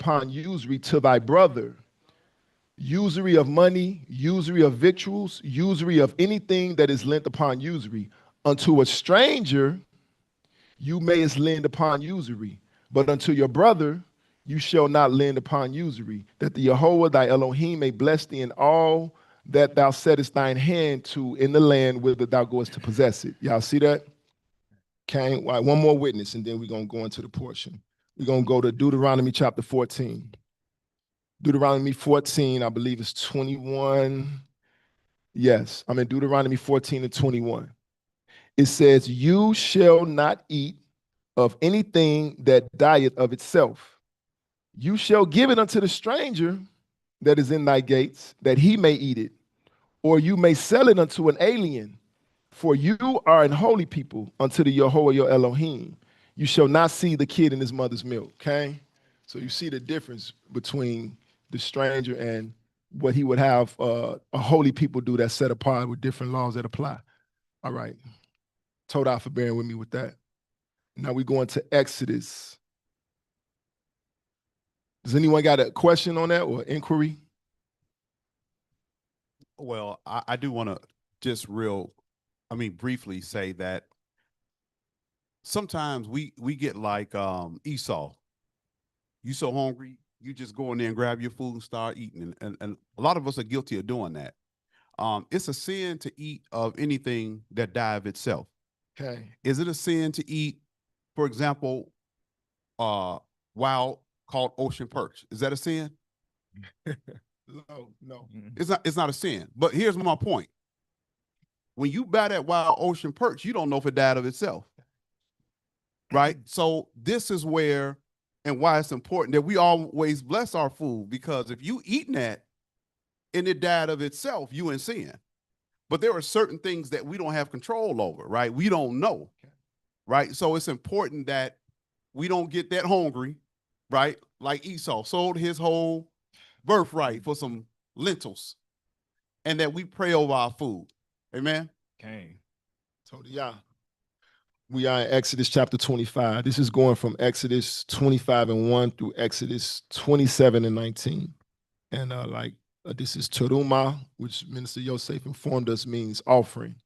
upon usury to thy brother, usury of money, usury of victuals, usury of anything that is lent upon usury. Unto a stranger you mayest lend upon usury, but unto your brother you shall not lend upon usury, that the Yehovah thy Elohim may bless thee in all that thou settest thine hand to in the land whither thou goest to possess it. Y'all see that? Okay, all right, one more witness, and then we're going to go into the portion. We're going to go to Deuteronomy chapter 14. Deuteronomy 14, I believe it's 21. Yes, I'm in Deuteronomy 14 and 21. It says, you shall not eat of anything that dieth of itself. You shall give it unto the stranger that is in thy gates, that he may eat it, or you may sell it unto an alien. For you are an holy people unto the Yehovah your Elohim. You shall not see the kid in his mother's milk. Okay? So you see the difference between the stranger and what he would have a holy people do that's set apart with different laws that apply. All right. Todah for bearing with me with that. Now we go into Exodus. Does anyone got a question on that or inquiry? Well, I do want to just briefly say that sometimes we get like Esau. You so hungry, you just go in there and grab your food and start eating. And a lot of us are guilty of doing that. It's a sin to eat of anything that die of itself. Okay. Is it a sin to eat, for example, wild caught ocean perch? Is that a sin? No. It's not a sin. But here's my point. When you buy that wild ocean perch, you don't know if it died of itself. Right? So this is where and why it's important that we always bless our food, because if you eating that and it died of itself, you in sin. But there are certain things that we don't have control over, right? We don't know, right? So it's important that we don't get that hungry, right? Like Esau sold his whole birthright for some lentils, and that we pray over our food. Amen? Okay. Yeah. We are in Exodus chapter 25. This is going from Exodus 25 and 1 through Exodus 27 and 19. And this is Teruma, which Minister Yosef informed us means offering.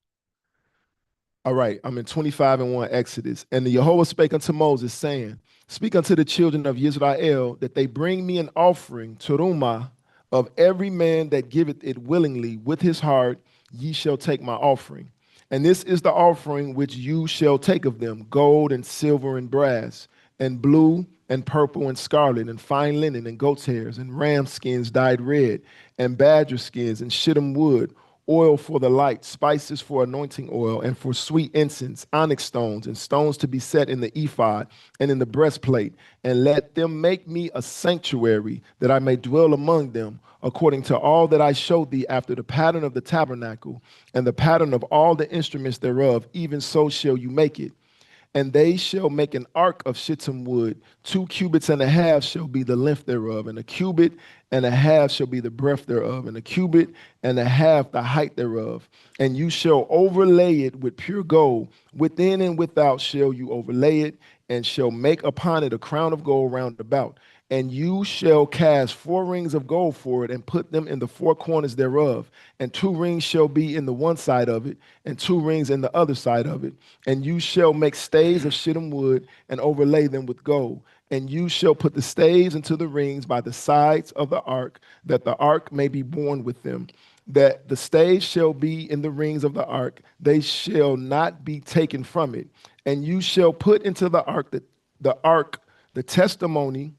All right, I'm in 25 and 1 Exodus. And the Yehovah spake unto Moses, saying, speak unto the children of Israel that they bring me an offering, Teruma, of every man that giveth it willingly with his heart, ye shall take my offering. And this is the offering which you shall take of them, gold and silver and brass, and blue and purple and scarlet, and fine linen and goat's hairs, and ram skins dyed red, and badger skins and shittim wood, oil for the light, spices for anointing oil, and for sweet incense, onyx stones, and stones to be set in the ephod and in the breastplate. And let them make me a sanctuary, that I may dwell among them, according to all that I showed thee after the pattern of the tabernacle, and the pattern of all the instruments thereof, even so shall you make it. And they shall make an ark of shittim wood. 2 cubits and a half shall be the length thereof, and 1.5 cubits shall be the breadth thereof, and 1.5 cubits the height thereof. And you shall overlay it with pure gold. Within and without shall you overlay it, and shall make upon it a crown of gold round about. And you shall cast 4 rings of gold for it, and put them in the 4 corners thereof. And 2 rings shall be in the one side of it, and 2 rings in the other side of it. And you shall make staves of shittim wood, and overlay them with gold. And you shall put the staves into the rings by the sides of the ark, that the ark may be borne with them. That the staves shall be in the rings of the ark, they shall not be taken from it. And you shall put into the ark the testimony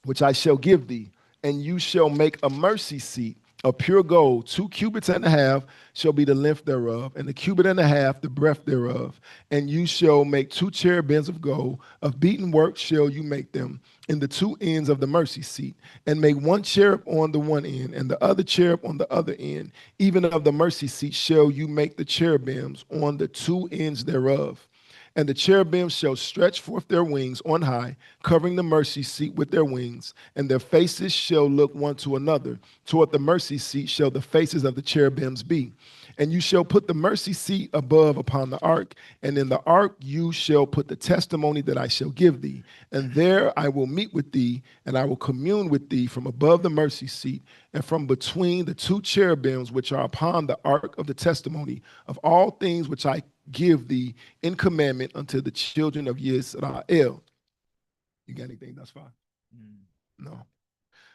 which I shall give thee, and you shall make a mercy seat of pure gold. 2 cubits and a half shall be the length thereof, and 1.5 cubits the breadth thereof. And you shall make 2 cherubims of gold, of beaten work shall you make them, in the 2 ends of the mercy seat, and make 1 cherub on the one end, and the other cherub on the other end. Even of the mercy seat shall you make the cherubims on the 2 ends thereof. And the cherubim shall stretch forth their wings on high, covering the mercy seat with their wings, and their faces shall look one to another. Toward the mercy seat shall the faces of the cherubims be. And you shall put the mercy seat above upon the ark, and in the ark you shall put the testimony that I shall give thee. And there I will meet with thee, and I will commune with thee from above the mercy seat, and from between the two cherubims which are upon the ark of the testimony of all things which I give thee in commandment unto the children of Yisrael. You got anything thus far? No.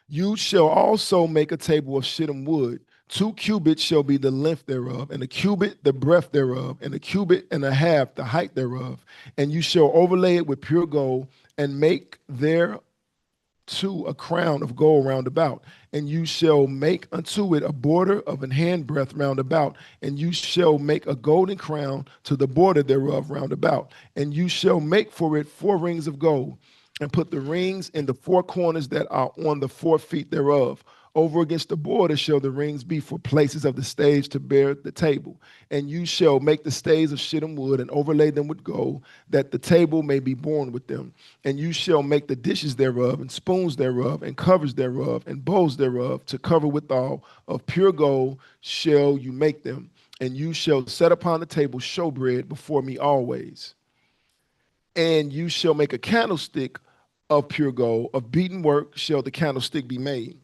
You shall also make a table of shittim wood. 2 cubits shall be the length thereof, and a cubit the breadth thereof, and a cubit and a half the height thereof. And you shall overlay it with pure gold, and make thereto a crown of gold round about. And you shall make unto it a border of an handbreadth round about. And you shall make a golden crown to the border thereof round about. And you shall make for it 4 rings of gold, and put the rings in the 4 corners that are on the 4 feet thereof. Over against the border shall the rings be for places of the staves to bear the table. And you shall make the staves of shittim wood and overlay them with gold, that the table may be borne with them. And you shall make the dishes thereof, and spoons thereof, and covers thereof, and bowls thereof, to cover withal. Of pure gold shall you make them. And you shall set upon the table showbread before me always. And you shall make a candlestick of pure gold, of beaten work shall the candlestick be made.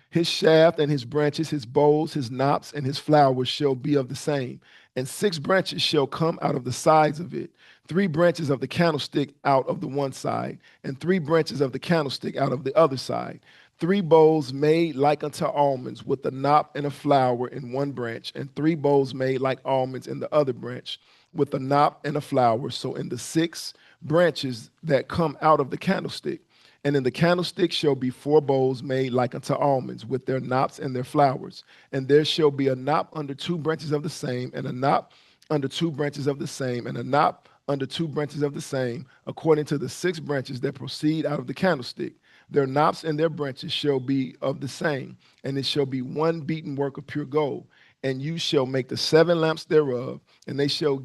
His shaft and his branches, his bowls, his knops, and his flowers shall be of the same. And 6 branches shall come out of the sides of it, 3 branches of the candlestick out of the one side, and 3 branches of the candlestick out of the other side. 3 bowls made like unto almonds, with a knop and a flower in one branch, and 3 bowls made like almonds in the other branch, with a knop and a flower. So in the 6 branches that come out of the candlestick. And in the candlestick shall be 4 bowls made like unto almonds, with their knops and their flowers. And there shall be a knop under 2 branches of the same, and a knop under 2 branches of the same, and a knop under 2 branches of the same, according to the 6 branches that proceed out of the candlestick. Their knops and their branches shall be of the same, and it shall be one beaten work of pure gold. And you shall make the 7 lamps thereof, and they shall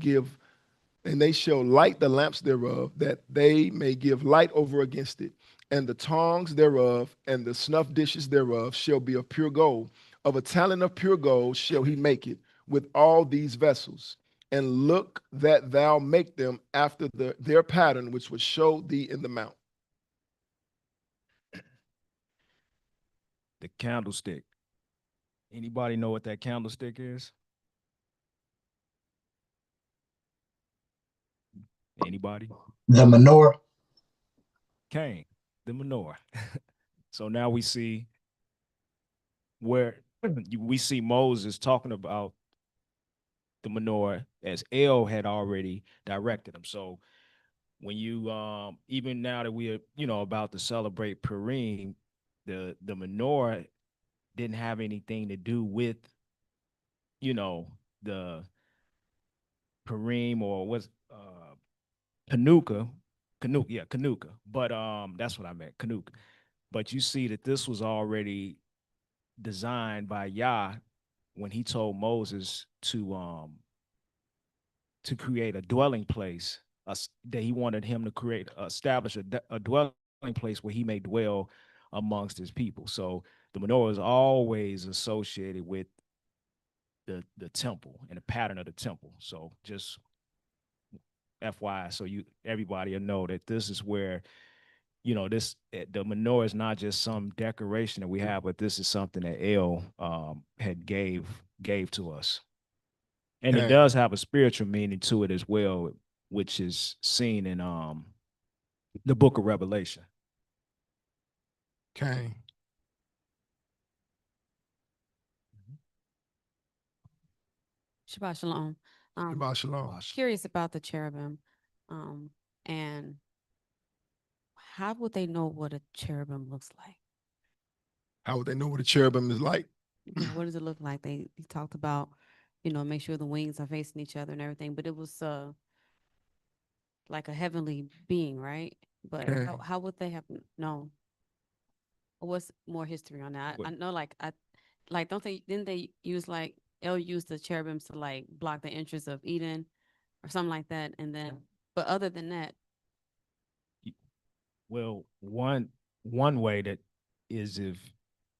light the lamps thereof, that they may give light over against it. And the tongs thereof and the snuff dishes thereof shall be of pure gold. Of a talent of pure gold shall he make it with all these vessels. And look that thou make them after their pattern, which was showed thee in the mount. The candlestick. Anybody know what that candlestick is? Anybody? The menorah. Cain, the menorah. So now we see where we see Moses talking about the menorah as El had already directed him. So when you even now that we are about to celebrate Purim, the menorah didn't have anything to do with the Purim or what's Kanuka, Kanuka. But that's what I meant, Kanuka. But you see that this was already designed by Yah when he told Moses to create a dwelling place, that he wanted him to establish a dwelling place where he may dwell amongst his people. So the menorah is always associated with the temple and the pattern of the temple. So just FYI, so everybody will know that this is where the menorah is not just some decoration that we have, but this is something that El had gave to us. And it does have a spiritual meaning to it as well, which is seen in the book of Revelation. Okay. Shabbat shalom. Shabbat shalom. Curious about the cherubim, and how would they know what a cherubim looks like? How would they know what a cherubim is like? Yeah, what does it look like? He talked about, make sure the wings are facing each other and everything, but it was like a heavenly being, right? But how would they have known? What's more history on that? I know, didn't they use El used the cherubims to block the entrance of Eden or something like that, and then but other than that, well, one way that is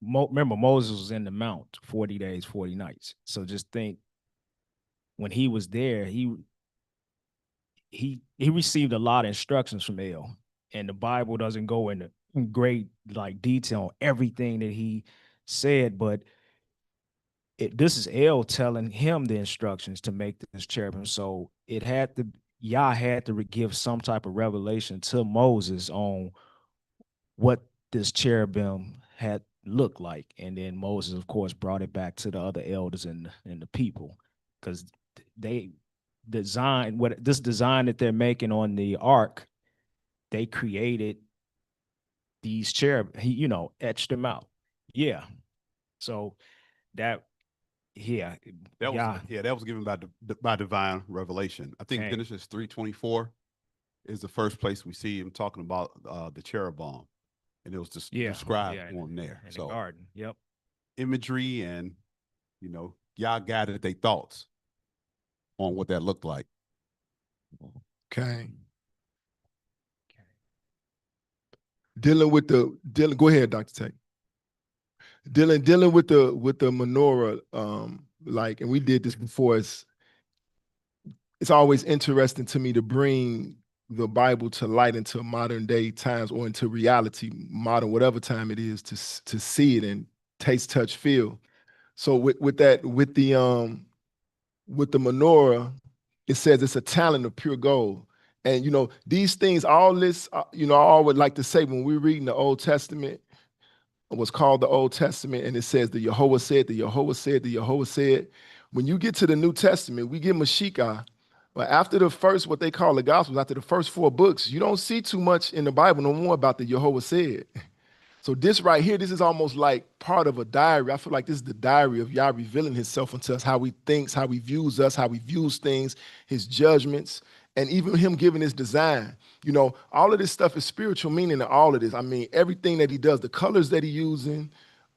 remember Moses was in the mount 40 days, 40 nights. So just think, when he was there, he received a lot of instructions from El, and the Bible doesn't go into great like detail on everything that he said, but this is El telling him the instructions to make this cherubim. So it had to, Yah had to give some type of revelation to Moses on what this cherubim had looked like, and then Moses, of course, brought it back to the other elders and the people, because they design what this design that they're making on the ark. They created these cherub, he, etched them out. Yeah. So that, yeah, That was yeah, that was given by divine revelation. I think Okay. Genesis 3:24 is the first place we see him talking about the cherubim, and it was just described on there. in So the garden. Yep. imagery and y'all gathered their thoughts on what that looked like. Okay. Dealing with go ahead, Dr. Tate. Dealing with the menorah, like, and we did this before. It's always interesting to me to bring the Bible to light into modern day times, or into reality, modern whatever time it is, to see it and taste, touch, feel. So with the menorah, it says it's a talent of pure gold. And these things, all this, I always like to say, when we're reading the Old Testament, what's called the Old Testament, and it says the Yehovah said, the Yehovah said, the Yehovah said. When you get to the New Testament, we get Mashiach. But after the first, what they call the Gospels, after the first 4 books, you don't see too much in the Bible no more about the Yehovah said. So this right here, this is almost like part of a diary. I feel like this is the diary of Yah revealing himself unto us, how he thinks, how he views us, how he views things, his judgments, and even him giving his design. All of this stuff is spiritual meaning in all of this. I mean, everything that he does, the colors that he's using,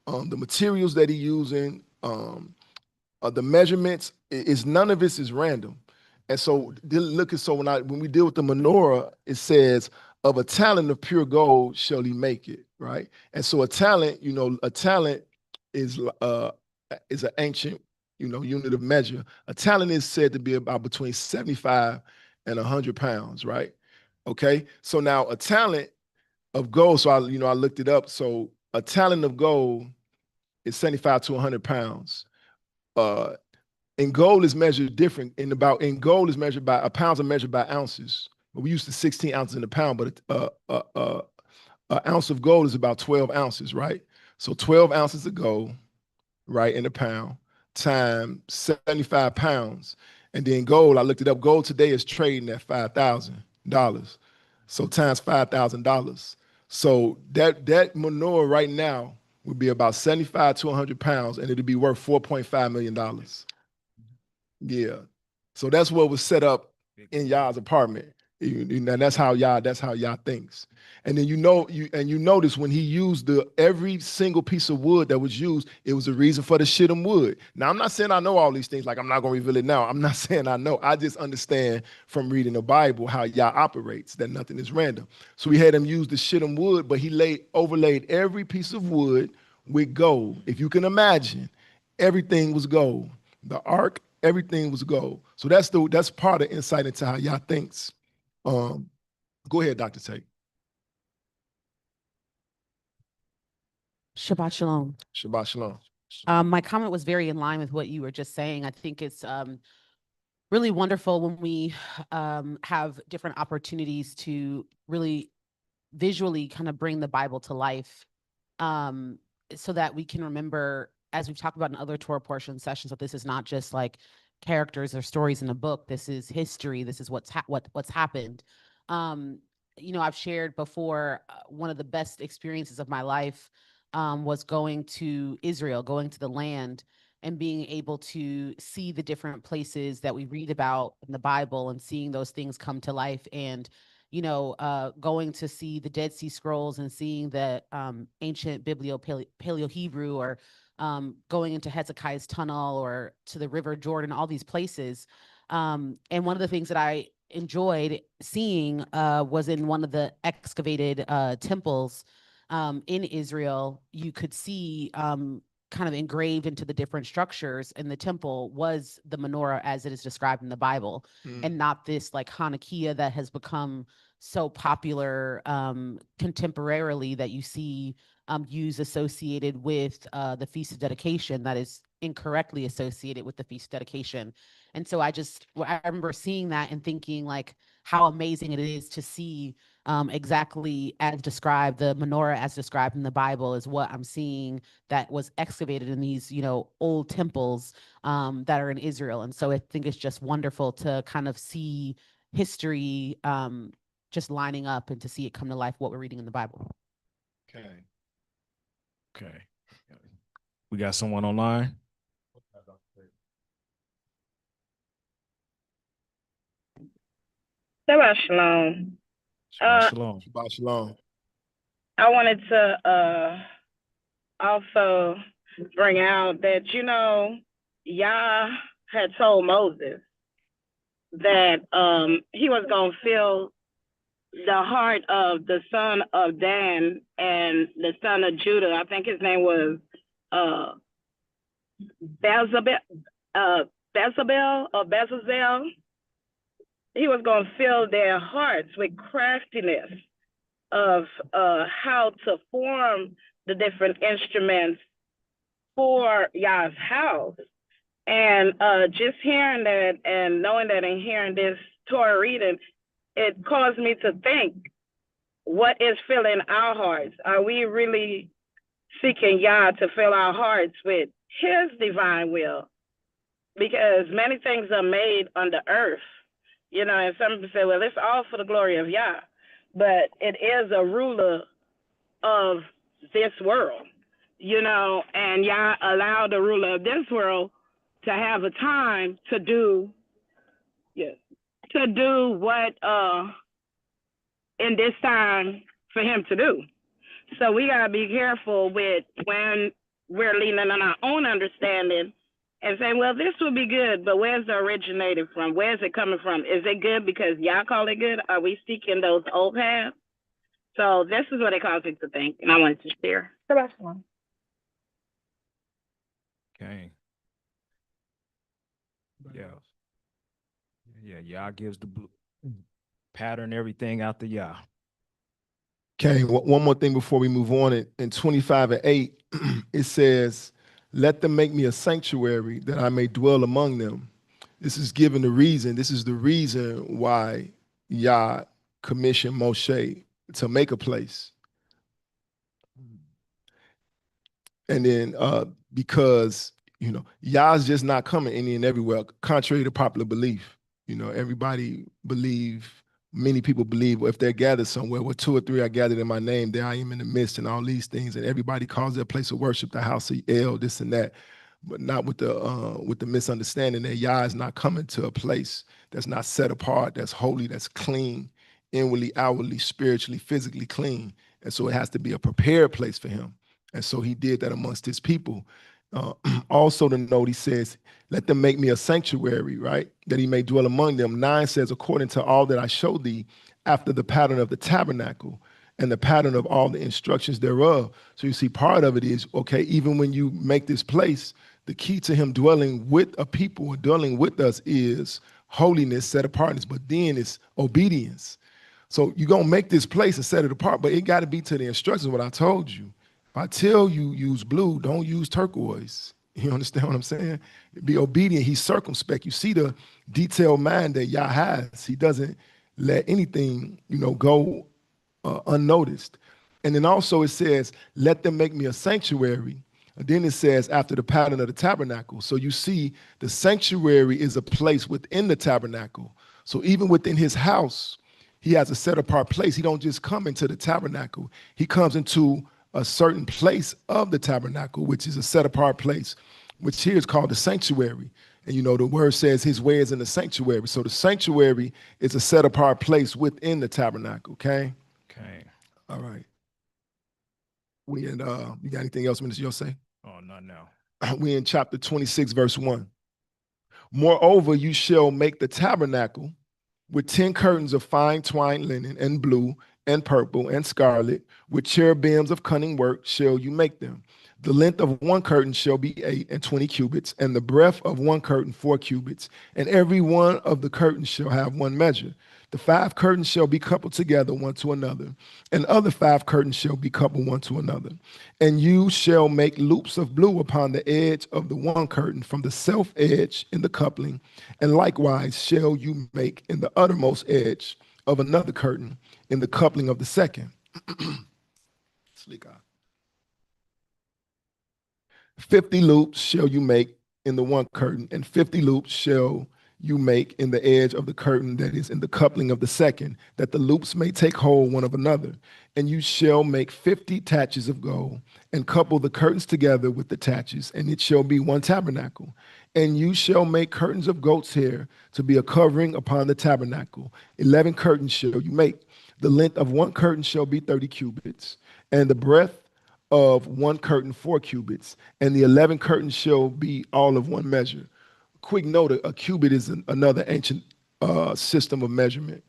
the materials that he's using, the measurements, is none of this is random. And so when we deal with the menorah, it says, of a talent of pure gold shall he make it, right? And so a talent is an ancient, unit of measure. A talent is said to be about between 75 and 100 pounds, right? Okay, so now a talent of gold, so I looked it up. So a talent of gold is 75 to 100 pounds. And gold is measured different. In gold is measured by, pounds are measured by ounces. But we used to 16 ounces in a pound, but an ounce of gold is about 12 ounces, right? So 12 ounces of gold, right, in a pound, times 75 pounds. And then gold, I looked it up, gold today is trading at $5,000. So times $5,000. So that menorah right now would be about 75 to 100 pounds, and it'd be worth $4.5 million. Yeah. So that's what was set up in Yah's apartment. And that's how Yah thinks. And then you notice when he used every single piece of wood that was used, it was a reason for the shittim wood. Now, I'm not saying I know all these things, like I'm not gonna reveal it now. I'm not saying I know. I just understand from reading the Bible how Yah operates, that nothing is random. So we had him use the shittim wood, but he overlaid every piece of wood with gold. If you can imagine, everything was gold. The ark, everything was gold. So that's part of insight into how Yah thinks. Go ahead, Dr. Tate. Shabbat shalom. Shabbat shalom. My comment was very in line with what you were just saying. I think it's really wonderful when we have different opportunities to really visually kind of bring the Bible to life, so that we can remember, as we've talked about in other Torah portion sessions, that this is not just like characters or stories in a book. This is history. This is what's happened. I've shared before, one of the best experiences of my life was going to Israel, going to the land, and being able to see the different places that we read about in the Bible and seeing those things come to life. And going to see the Dead Sea Scrolls and seeing the ancient Paleo-Hebrew, or going into Hezekiah's tunnel or to the River Jordan, all these places. And one of the things that I enjoyed seeing was in one of the excavated temples in Israel, you could see kind of engraved into the different structures in the temple was the menorah as it is described in the Bible, and not this like Hanukkah that has become so popular contemporarily that you see used associated with the Feast of Dedication that is incorrectly associated with the Feast of Dedication. And so I remember seeing that and thinking like how amazing it is to see exactly as described, the menorah as described in the Bible is what I'm seeing that was excavated in these, old temples that are in Israel. And so I think it's just wonderful to kind of see history just lining up and to see it come to life, what we're reading in the Bible. Okay. We got someone online. Shabbat Shalom. Shalom. Shabbat shalom. I wanted to also bring out that, Yah had told Moses that he was going to fill the heart of the son of Dan and the son of Judah. I think his name was Bezalel or Bezalel. He was going to fill their hearts with craftiness of how to form the different instruments for Yah's house. And just hearing that and knowing that and hearing this Torah reading, it caused me to think, what is filling our hearts? Are we really seeking Yah to fill our hearts with his divine will? Because many things are made on the earth, and some people say, well, it's all for the glory of Yah. But it is a ruler of this world, and Yah allowed the ruler of this world to have a time to do what in this time for him to do. So we gotta be careful with when we're leaning on our own understanding and saying, well, this will be good, but where's it originated from? Where's it coming from? Is it good because y'all call it good? Are we seeking those old paths? So this is what it caused me to think, and I wanted to share. Okay. Yeah, Yah gives the blue pattern, everything out the Yah. Okay, one more thing before we move on. In 25:8, it says, let them make me a sanctuary that I may dwell among them. This is given the reason. This is the reason why Yah commissioned Moshe to make a place. And then because, Yah's just not coming any and everywhere, contrary to popular belief. Many people believe, if they're gathered somewhere, where 2 or 3 are gathered in my name, there I am in the midst, and all these things. And everybody calls their place of worship the house of El, this and that, but not with the misunderstanding that Yah is not coming to a place that's not set apart, that's holy, that's clean, inwardly, outwardly, spiritually, physically clean. And so it has to be a prepared place for him. And so he did that amongst his people. Also to note, he says, let them make me a sanctuary, right? That he may dwell among them. 9 says, according to all that I showed thee, after the pattern of the tabernacle and the pattern of all the instructions thereof. So you see, part of it is, okay, even when you make this place, the key to him dwelling with a people or dwelling with us is holiness, set apartness, but then it's obedience. So you're going to make this place and set it apart, but it got to be to the instructions, what I told you. If I tell you use blue, don't use turquoise. You understand what I'm saying? Be obedient. He's circumspect. You see the detailed mind that Yah has. He doesn't let anything, go unnoticed. And then also it says, let them make me a sanctuary. And then it says, after the pattern of the tabernacle. So you see the sanctuary is a place within the tabernacle. So even within his house, he has a set apart place. He don't just come into the tabernacle. He comes into a certain place of the tabernacle, which is a set apart place, which here is called the sanctuary. And the word says his way is in the sanctuary. So the sanctuary is a set apart place within the tabernacle. Okay. All right. You got anything else, Minister Yosef? Oh, not now. We in chapter 26, verse 1. Moreover, you shall make the tabernacle with 10 curtains of fine twined linen and blue and purple and scarlet, with cherubims of cunning work shall you make them. The length of one curtain shall be 8 and 20 cubits, and the breadth of one curtain 4 cubits, and every one of the curtains shall have one measure. The 5 curtains shall be coupled together one to another, and other 5 curtains shall be coupled one to another. And you shall make loops of blue upon the edge of the one curtain from the self edge in the coupling, and likewise shall you make in the uttermost edge of another curtain in the coupling of the second. 50 loops shall you make in the one curtain, and 50 loops shall you make in the edge of the curtain that is in the coupling of the second, that the loops may take hold one of another. And you shall make 50 taches of gold, and couple the curtains together with the taches, and it shall be one tabernacle. And you shall make curtains of goat's hair to be a covering upon the tabernacle. 11 curtains shall you make. The length of one curtain shall be 30 cubits, and the breadth of one curtain 4 cubits, and the 11 curtains shall be all of one measure. Quick note, a cubit is another ancient system of measurement.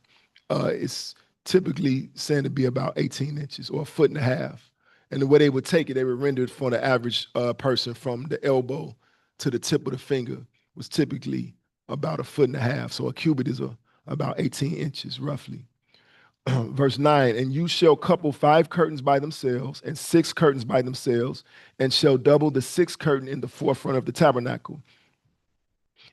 It's typically said to be about 18 inches or 1.5 feet. And the way they would take it, they would render it for the average person from the elbow to the tip of the finger was typically about 1.5 feet. So a cubit is about 18 inches roughly. Verse 9, and you shall couple 5 curtains by themselves and 6 curtains by themselves, and shall double the 6th curtain in the forefront of the tabernacle.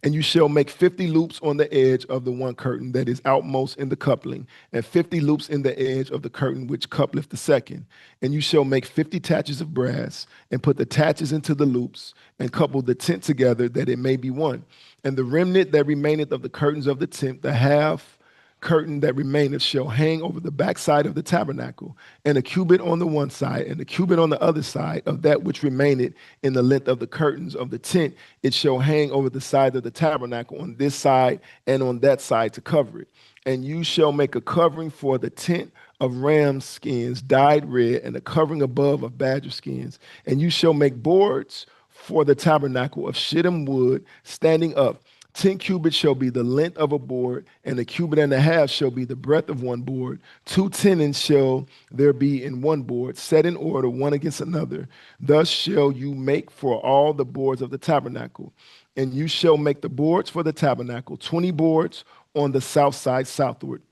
And you shall make 50 loops on the edge of the one curtain that is outmost in the coupling, and 50 loops in the edge of the curtain which coupleth the second. And you shall make 50 taches of brass, and put the taches into the loops, and couple the tent together that it may be one. And the remnant that remaineth of the curtains of the tent, the half curtain that remaineth, shall hang over the backside of the tabernacle, and a cubit on the one side, and a cubit on the other side of that which remaineth in the length of the curtains of the tent. It shall hang over the side of the tabernacle on this side and on that side to cover it. And you shall make a covering for the tent of ram skins dyed red, and a covering above of badger skins. And you shall make boards for the tabernacle of shittim wood standing up. 10 cubits shall be the length of a board, and 1.5 cubits shall be the breadth of one board. 2 tenons shall there be in one board, set in order one against another. Thus shall you make for all the boards of the tabernacle. And you shall make the boards for the tabernacle, 20 boards on the south side southward.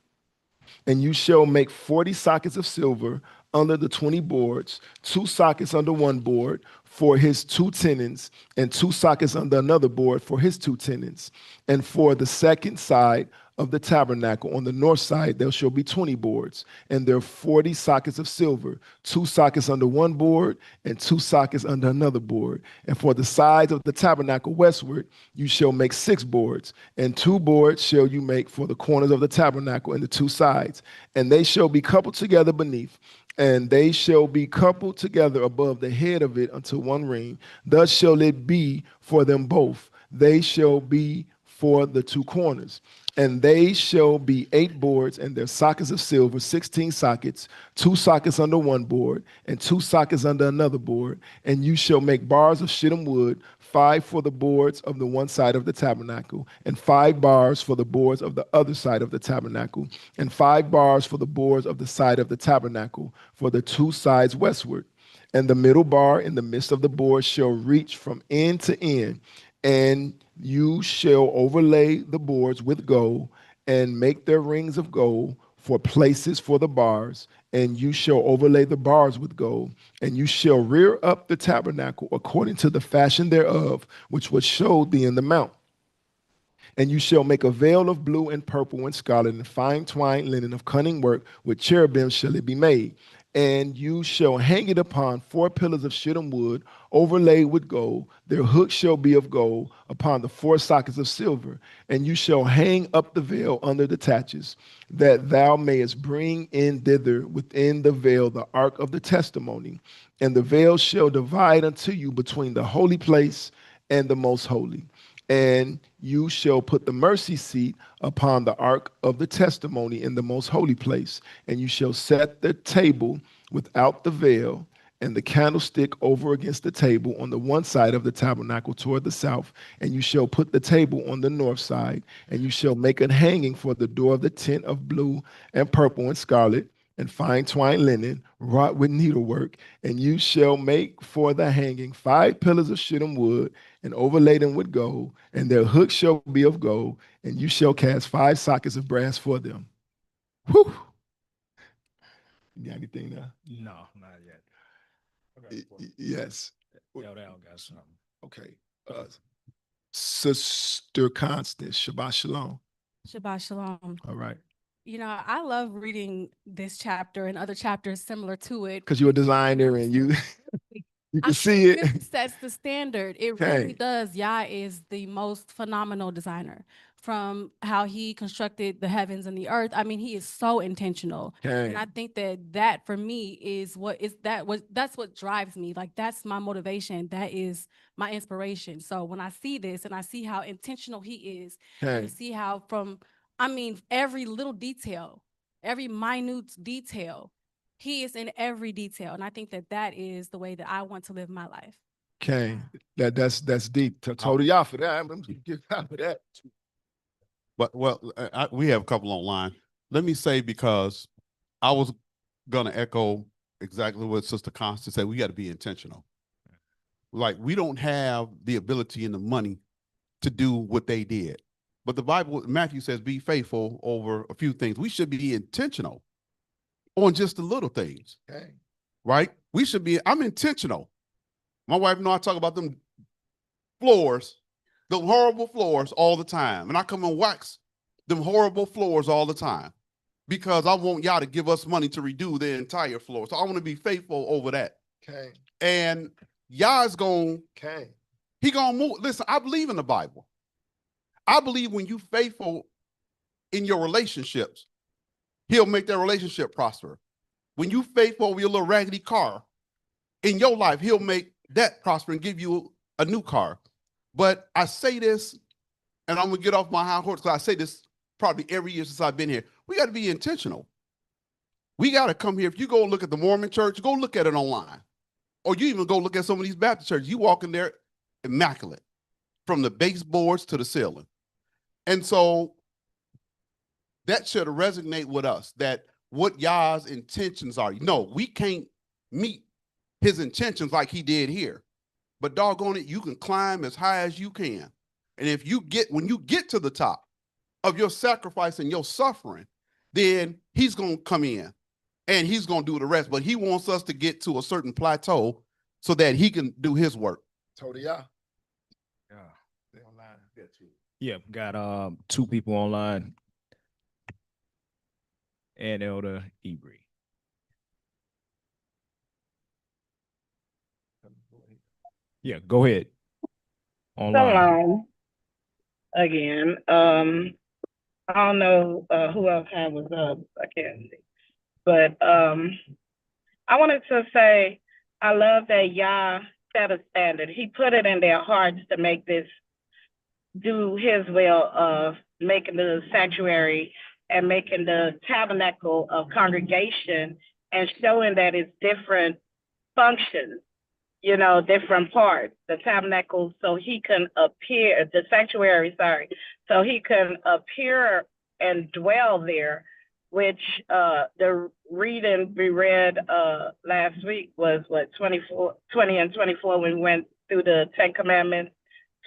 And you shall make 40 sockets of silver under the 20 boards, 2 sockets under one board for his 2 tenons, and 2 sockets under another board for his 2 tenons. And for the second side of the tabernacle on the north side, there shall be 20 boards, and there are 40 sockets of silver, 2 sockets under one board, and 2 sockets under another board. And for the sides of the tabernacle westward, you shall make 6 boards, and 2 boards shall you make for the corners of the tabernacle and the 2 sides, and they shall be coupled together beneath. And they shall be coupled together above the head of it unto one ring. Thus shall it be for them both. They shall be for the 2 corners. And they shall be 8 boards, and their sockets of silver, 16 sockets, 2 sockets under one board, and 2 sockets under another board. And you shall make bars of shittim wood, 5 for the boards of the one side of the tabernacle, and 5 bars for the boards of the other side of the tabernacle, and 5 bars for the boards of the side of the tabernacle for the 2 sides westward. And the middle bar in the midst of the board shall reach from end to end, and you shall overlay the boards with gold, and make their rings of gold for places for the bars, and you shall overlay the bars with gold, and you shall rear up the tabernacle according to the fashion thereof, which was showed thee in the mount. And you shall make a veil of blue and purple and scarlet and fine twined linen of cunning work, with cherubim shall it be made. And you shall hang it upon 4 pillars of shittim wood, overlaid with gold. Their hooks shall be of gold upon the 4 sockets of silver. And you shall hang up the veil under the taches, that thou mayest bring in thither within the veil the ark of the testimony. And the veil shall divide unto you between the holy place and the most holy. And you shall put the mercy seat upon the ark of the testimony in the most holy place. And you shall set the table without the veil, and the candlestick over against the table on the one side of the tabernacle toward the south. And you shall put the table on the north side. And you shall make a hanging for the door of the tent of blue and purple and scarlet, and fine twined linen, wrought with needlework, and you shall make for the hanging 5 pillars of shittim wood, and overlay them with gold, and their hooks shall be of gold, and you shall cast 5 sockets of brass for them. Whew. You got anything there? No, not yet. Okay, Yes. Eldell got something. Okay. Sister Constance, Shabbat Shalom. Shabbat shalom. All right. You know, I love reading this chapter and other chapters similar to it. Because you're a designer and you can see It it. really sets the standard. It really does. Yah is the most phenomenal designer. From how he constructed the heavens and the earth. I mean, he is so intentional. And I think that for me is that's what drives me. Like, that's my motivation. That is my inspiration. So when I see this and I see how intentional he is, and see how every little detail, every minute detail, he is in every detail. And I think that is the way that I want to live my life. Okay. That's deep. Total y'all for that. I'm gonna give y'all for that. But we have a couple online. Let me say, because I was gonna echo exactly what Sister Constance said. We got to be intentional. Like, we don't have the ability and the money to do what they did. But the Bible, Matthew says, be faithful over a few things. We should be intentional on just the little things. Okay. Right? We should be. I'm intentional. My wife I talk about them floors. The horrible floors all the time. And I come and wax them horrible floors all the time because I want y'all to give us money to redo the entire floor. So I want to be faithful over that. Okay. And y'all's going, okay. He going to move. Listen, I believe in the Bible. I believe when you faithful in your relationships, he'll make that relationship prosper. When you faithful with your little raggedy car in your life, he'll make that prosper and give you a new car. But I say this, and I'm going to get off my high horse because I say this probably every year since I've been here. We got to be intentional. We got to come here. If you go look at the Mormon church, go look at it online. Or you even go look at some of these Baptist churches. You walk in there immaculate, from the baseboards to the ceiling. And so that should resonate with us, that what Yah's intentions are. No, we can't meet his intentions like he did here. But doggone it, you can climb as high as you can. And when you get to the top of your sacrifice and your suffering, then he's going to come in and he's going to do the rest. But he wants us to get to a certain plateau so that he can do his work. Told ya. Yeah. They online. Yeah, got 2 people online. And Elder Ebri. Yeah, go ahead. Online. Again. I don't know who else was up. I can't see. But I wanted to say I love that Yah set a standard. He put it in their hearts to make this do his will of making the sanctuary and making the tabernacle of congregation and showing that it's different functions. Different parts, the tabernacle, so he can appear, the sanctuary, so he can appear and dwell there, which the reading we read last week was 20 and 24, when we went through the 10 Commandments.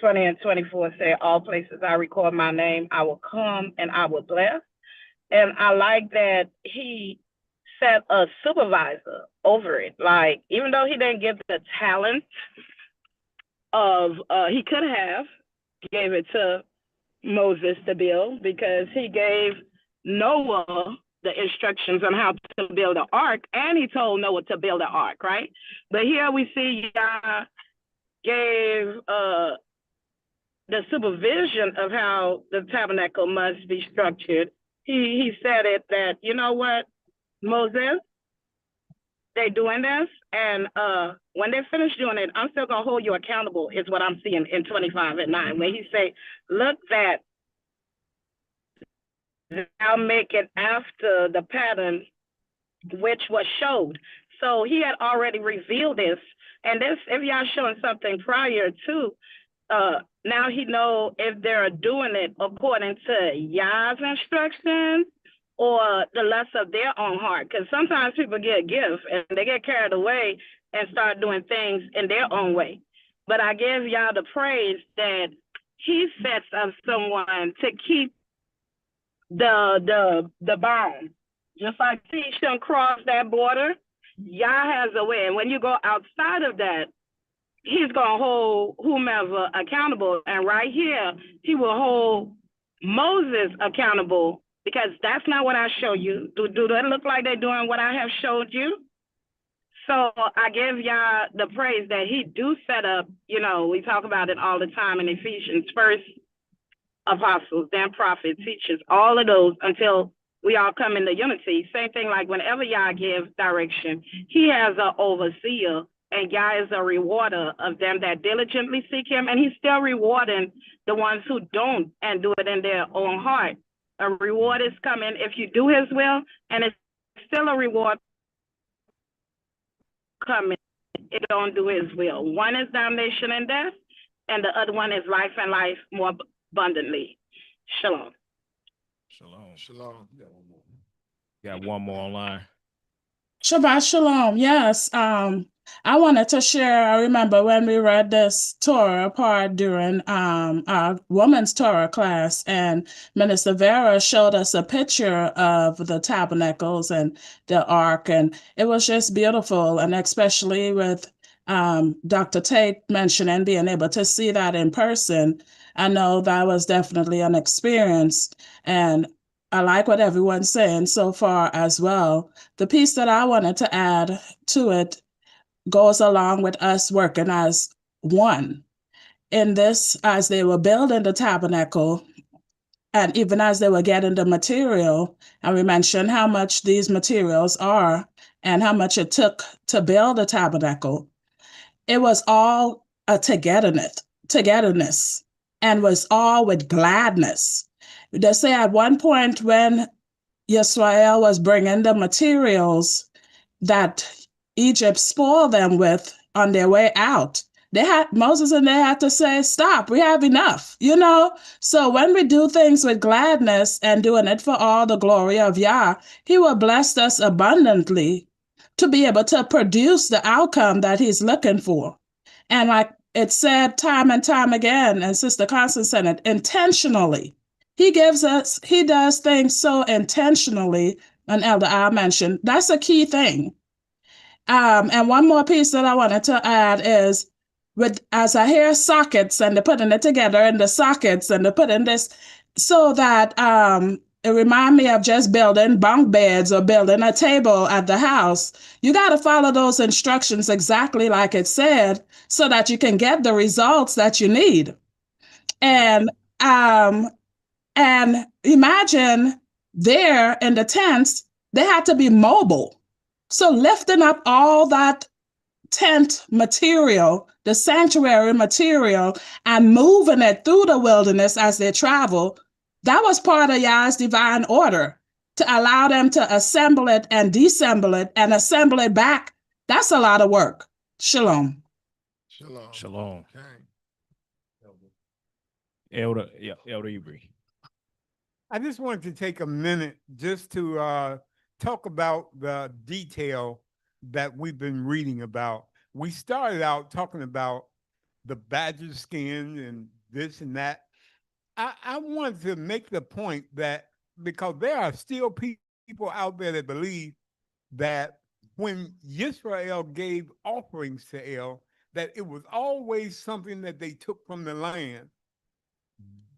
20 and 24 say, all places I record my name, I will come and I will bless. And I like that he set a supervisor over it. Like, even though he didn't give the talent of, he could have gave it to Moses to build, because he gave Noah the instructions on how to build an ark, and he told Noah to build an ark, right? But here we see Yah gave the supervision of how the tabernacle must be structured. He said it that, you know what, Moses, they doing this, and when they finish doing it, I'm still gonna hold you accountable, is what I'm seeing in 25:9, when he say, look, that thou make it after the pattern which was showed. So he had already revealed this, and this, if y'all showing something prior to, now he know if they're doing it according to Yah's instructions or the lust of their own heart. Because sometimes people get gifts and they get carried away and start doing things in their own way. But I give y'all the praise that he sets up someone to keep the bound. Just like he shouldn't cross that border, Yah has a way. And when you go outside of that, he's going to hold whomever accountable. And right here, he will hold Moses accountable, because that's not what I show you. Do they look like they're doing what I have showed you? So I give y'all the praise that he do set up, we talk about it all the time in Ephesians, first apostles, then prophets, teachers, all of those until we all come into unity. Same thing like whenever y'all give direction, he has an overseer, and Yah is a rewarder of them that diligently seek him, and he's still rewarding the ones who don't and do it in their own heart. A reward is coming if you do his will, and it's still a reward coming if you don't do his will. One is damnation and death, and the other one is life and life more abundantly. Shalom. Shalom. Shalom. Got one more online. Shabbat Shalom. Yes. I wanted to share. I remember when we read this Torah part during our women's Torah class, and Minister Vera showed us a picture of the tabernacles and the ark, and it was just beautiful. And especially with Dr. Tate mentioning being able to see that in person, I know that was definitely an experience. And I like what everyone's saying so far as well. The piece that I wanted to add to it goes along with us working as one in this, as they were building the tabernacle, and even as they were getting the material, and we mentioned how much these materials are and how much it took to build the tabernacle. It was all a togetherness, and was all with gladness. They say at one point when Yisrael was bringing the materials that Egypt spoiled them with on their way out, Moses and they had to say, stop, we have enough, So when we do things with gladness and doing it for all the glory of Yah, he will bless us abundantly to be able to produce the outcome that he's looking for. And like it said time and time again, and Sister Constance said it, intentionally. He does things so intentionally, and Elder Al mentioned, that's a key thing. And one more piece that I wanted to add is, as I hear sockets and they're putting it together in the sockets and they're putting this, so that it reminds me of just building bunk beds or building a table at the house. You got to follow those instructions exactly like it said, so that you can get the results that you need. And imagine there in the tents, they had to be mobile. So lifting up all that tent material, the sanctuary material, and moving it through the wilderness as they travel, that was part of Yah's divine order, to allow them to assemble it and disassemble it and assemble it back. That's a lot of work. Shalom. Shalom. Shalom. Okay. Elder Ibri. I just wanted to take a minute just to talk about the detail that we've been reading about. We started out talking about the badger skin and this and that. I wanted to make the point that, because there are still people out there that believe that when Yisrael gave offerings to El, that it was always something that they took from the land.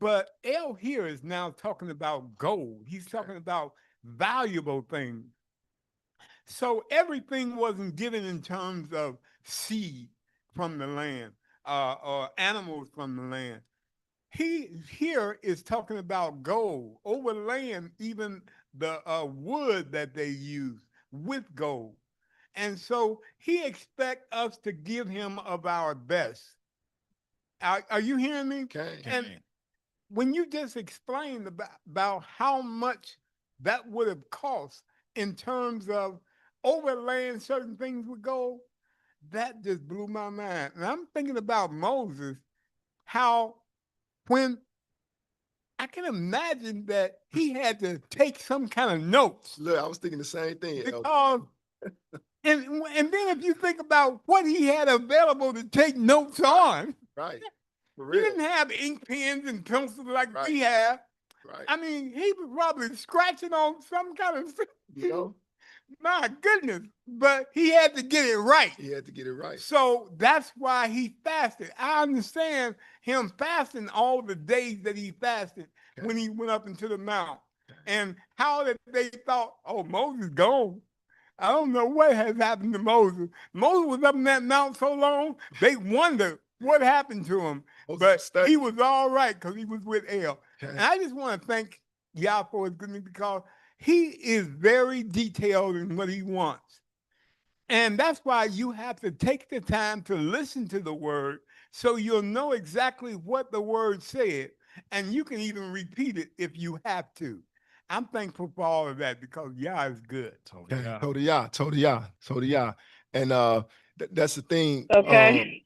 But El here is now talking about gold. He's talking about valuable things. So everything wasn't given in terms of seed from the land or animals from the land. He here is talking about gold, overlaying even the wood that they use with gold. And so he expects us to give him of our best. Are you hearing me? Okay. And when you just explained about how much that would have cost in terms of overlaying certain things with gold, that just blew my mind. And I'm thinking about Moses, how when I can imagine that he had to take some kind of notes. Look, I was thinking the same thing. And then if you think about what he had available to take notes on, right? For he real. didn't have ink pens and pencils like Right. we have. Right. I mean, he was probably scratching on some kind of, You know? my goodness, but he had to get it right. He had to get it right. So that's why he fasted. I understand him fasting all the days that he fasted when he went up into the mount. And how that they thought, oh, Moses gone. I don't know what has happened to Moses. Moses was up in that mount so long, they wondered what happened to him. But he was all right because he was with El. And I just want to thank Yah for his goodness because he is very detailed in what he wants. And that's why you have to take the time to listen to the word so you'll know exactly what the word said. And you can even repeat it if you have to. I'm thankful for all of that because Yah is good. Totally, yeah. And that's the thing. Okay.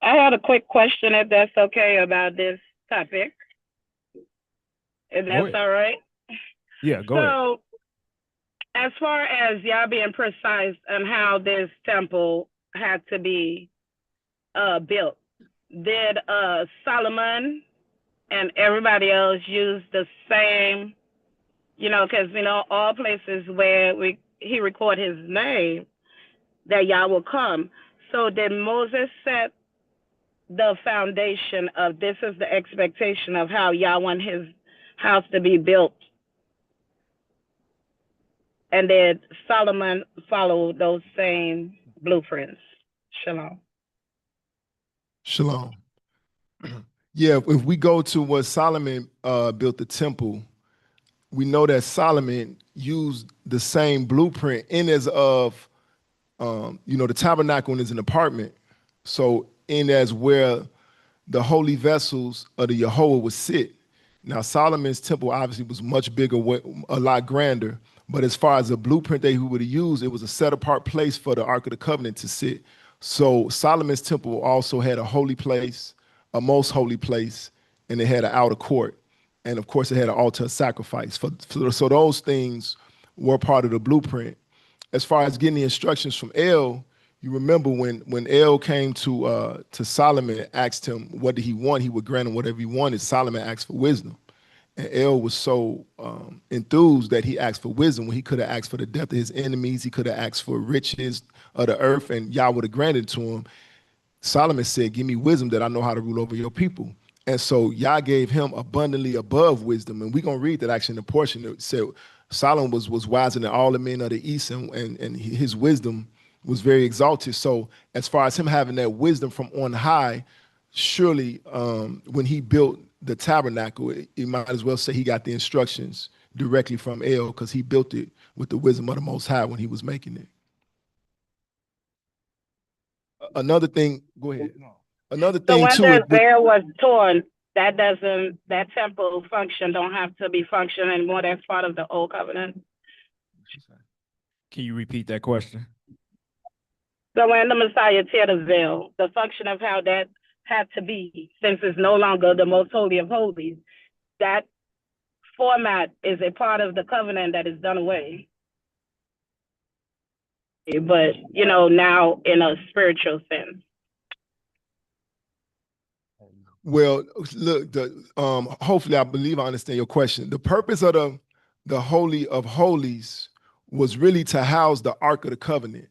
I had a quick question, if that's okay, about this topic. If that's all right. Yeah, go ahead. So, as far as y'all being precise on how this temple had to be built, did Solomon and everybody else use the same, because, all places where he record his name, that y'all will come. So did Moses set the foundation of this is the expectation of how y'all want his house to be built? And did Solomon follow those same blueprints? Shalom. Shalom. Yeah, if we go to what Solomon built the temple, we know that Solomon used the same blueprint in as of, the tabernacle is an apartment. So in as where the holy vessels of the Yehovah would sit. Now, Solomon's temple obviously was much bigger, a lot grander. But as far as the blueprint that he would have used, it was a set apart place for the Ark of the Covenant to sit. So Solomon's temple also had a holy place, a most holy place, and it had an outer court. And of course, it had an altar of sacrifice. So those things were part of the blueprint. As far as getting the instructions from El, you remember when El came to Solomon and asked him what did he want, he would grant him whatever he wanted. Solomon asked for wisdom. And El was so enthused that he asked for wisdom when he could have asked for the death of his enemies. He could have asked for riches of the earth, and Yah would have granted to him. Solomon said, give me wisdom that I know how to rule over your people. And so Yah gave him abundantly above wisdom. And we're going to read that actually in the portion that said Solomon was wiser than all the men of the East, and his wisdom was very exalted. So as far as him having that wisdom from on high, surely when he built the tabernacle, you might as well say he got the instructions directly from El because he built it with the wisdom of the Most High when he was making it. Another thing, go ahead. Another thing so too. when the veil was torn, that temple function don't have to be functioning anymore. That's part of the old covenant. Can you repeat that question? So when the Messiah tear the veil, the function of how that had to be, since it's no longer the most holy of holies, that format is a part of the covenant that is done away. But, now in a spiritual sense. Well, look, hopefully I believe I understand your question. The purpose of the Holy of Holies was really to house the Ark of the Covenant.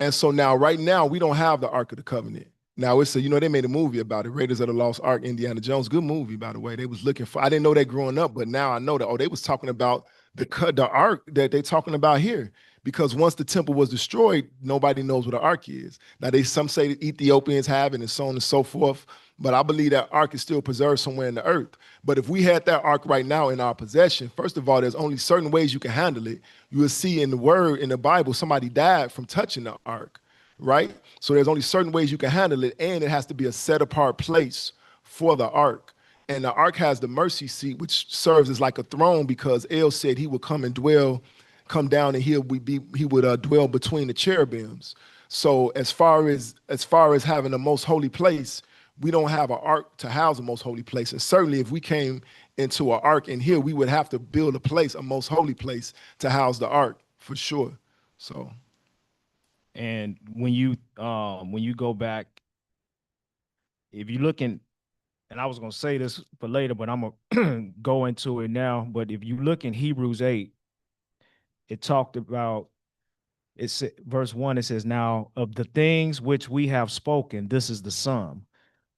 And so now, right now, we don't have the Ark of the Covenant. Now, it's they made a movie about it, Raiders of the Lost Ark, Indiana Jones. Good movie, by the way. They was looking for, I didn't know that growing up, but now I know that, they was talking about the Ark that they talking about here. Because once the temple was destroyed, nobody knows what an Ark is. Now, some say the Ethiopians have it and so on and so forth. But I believe that Ark is still preserved somewhere in the earth. But if we had that Ark right now in our possession, first of all, there's only certain ways you can handle it. You will see in the word, in the Bible, somebody died from touching the Ark, right? So there's only certain ways you can handle it, and it has to be a set apart place for the Ark. And the Ark has the mercy seat, which serves as like a throne because El said he would come and come down and he would dwell between the cherubims. So as far as having the most holy place, we don't have an Ark to house the most holy place. And certainly if we came into an ark. And here we would have to build a place, a most holy place, to house the ark for sure. So, and when you go back, if you look in, and I was gonna say this for later, but I'm gonna go into it now. But if you look in Hebrews 8, it talked about, it's verse 1, it says, now of the things which we have spoken, this is the sum.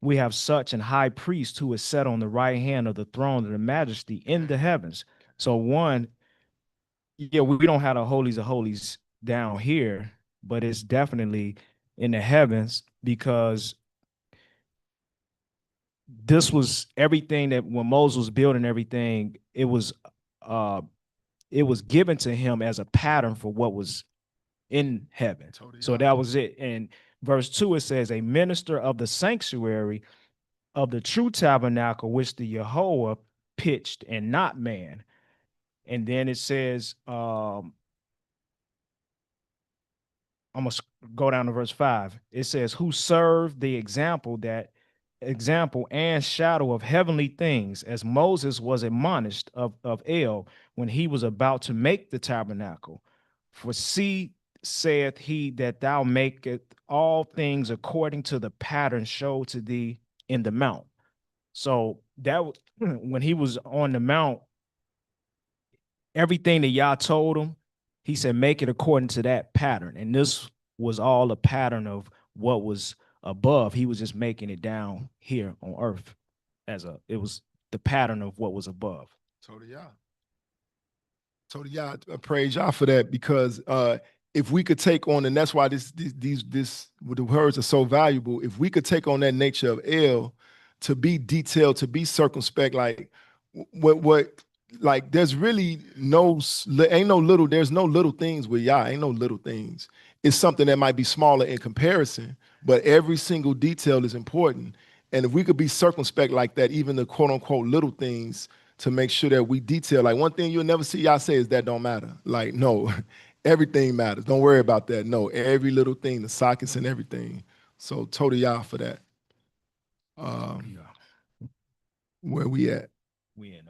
We have such an high priest who is set on the right hand of the throne of the majesty in the heavens. So one, yeah, we don't have the holies of holies down here, but it's definitely in the heavens, because this was everything that when Moses was building everything, it was given to him as a pattern for what was in heaven. So that was it. And verse 2, it says, a minister of the sanctuary of the true tabernacle, which the Yehovah pitched and not man. And then it says, I'm going to go down to verse 5. It says, who served the example and shadow of heavenly things, as Moses was admonished of El when he was about to make the tabernacle. For see, saith he, that thou makest all things according to the pattern showed to thee in the mount. So that when he was on the mount, everything that Yah told him, he said, make it according to that pattern. And this was all a pattern of what was above. He was just making it down here on earth it was the pattern of what was above. Totally, I praise Yah for that, because if we could take on, and that's why this the words are so valuable. If we could take on that nature of El, to be detailed, to be circumspect, like like there's really there's no little things with Yah, ain't no little things. It's something that might be smaller in comparison, but every single detail is important. And if we could be circumspect like that, even the quote unquote little things, to make sure that we detail, like one thing you'll never see Yah say is that don't matter. Like, no, everything matters. Don't worry about that. No, every little thing, the sockets and everything. So total Yah for that. Where we at? We in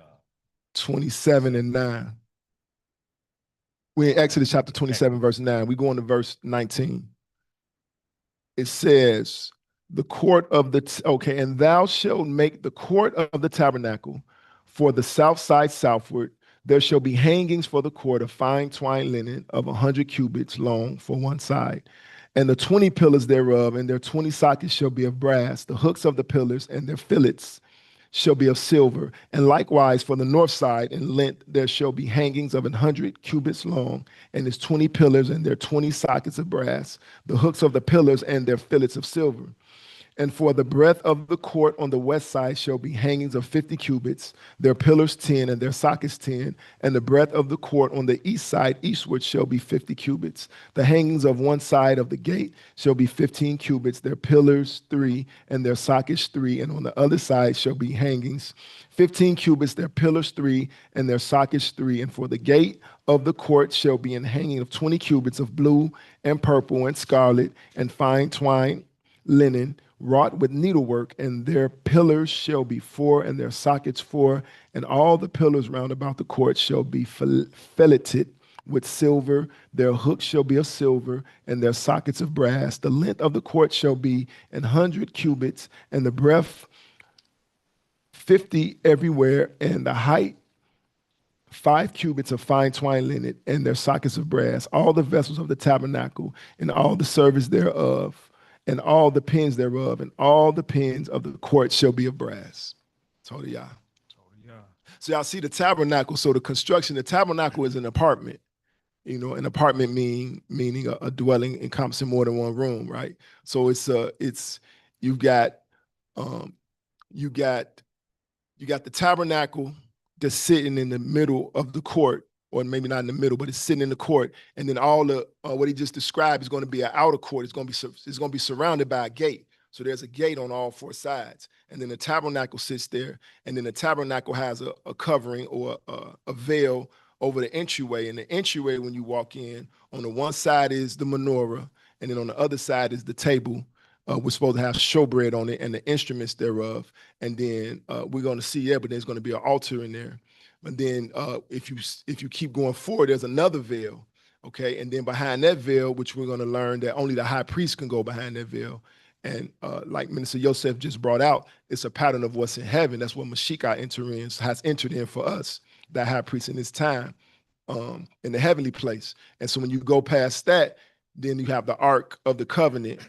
27 and 9. We're in Exodus chapter 27, verse 9. We go on to verse 19. It says, the court of and thou shalt make the court of the tabernacle for the south side southward. There shall be hangings for the court of fine twined linen of 100 cubits long for one side, and the 20 pillars thereof, and their 20 sockets shall be of brass. The hooks of the pillars and their fillets shall be of silver. And likewise for the north side in length there shall be hangings of 100 cubits long, and its 20 pillars and their 20 sockets of brass, the hooks of the pillars and their fillets of silver. And for the breadth of the court on the west side shall be hangings of 50 cubits, their pillars 10 and their sockets 10, and the breadth of the court on the east side eastward shall be 50 cubits. The hangings of one side of the gate shall be 15 cubits, their pillars 3 and their sockets 3, and on the other side shall be hangings 15 cubits, their pillars 3 and their sockets 3. And for the gate of the court shall be an hanging of 20 cubits of blue and purple and scarlet and fine twined linen, wrought with needlework, and their pillars shall be 4 and their sockets 4, and all the pillars round about the court shall be filleted with silver. Their hooks shall be of silver, and their sockets of brass. The length of the court shall be 100 cubits, and the breadth 50 everywhere, and the height 5 cubits of fine twined linen, and their sockets of brass. All the vessels of the tabernacle, and all the service thereof, and all the pins thereof, and all the pins of the court shall be of brass. Told Yah. So y'all see the tabernacle. So the construction, the tabernacle is an apartment. You know, an apartment meaning a dwelling encompassing more than one room, right? So you've got the tabernacle that's sitting in the middle of the court, or maybe not in the middle, but it's sitting in the court. And then all the what he just described is going to be an outer court. It's going to be surrounded by a gate. So there's a gate on all 4 sides, and then the tabernacle sits there, and then the tabernacle has a covering or a veil over the entryway. And the entryway, when you walk in, on the one side is the menorah, and then on the other side is the table we're supposed to have showbread on it and the instruments thereof. And then we're going to see but there's going to be an altar in there. And then if you keep going forward, there's another veil. Okay. And then behind that veil, which we're going to learn that only the high priest can go behind that veil. And like Minister Yosef just brought out, it's a pattern of what's in heaven. That's what Mashiach has entered in for us, that high priest in his time, in the heavenly place. And so when you go past that, then you have the Ark of the Covenant,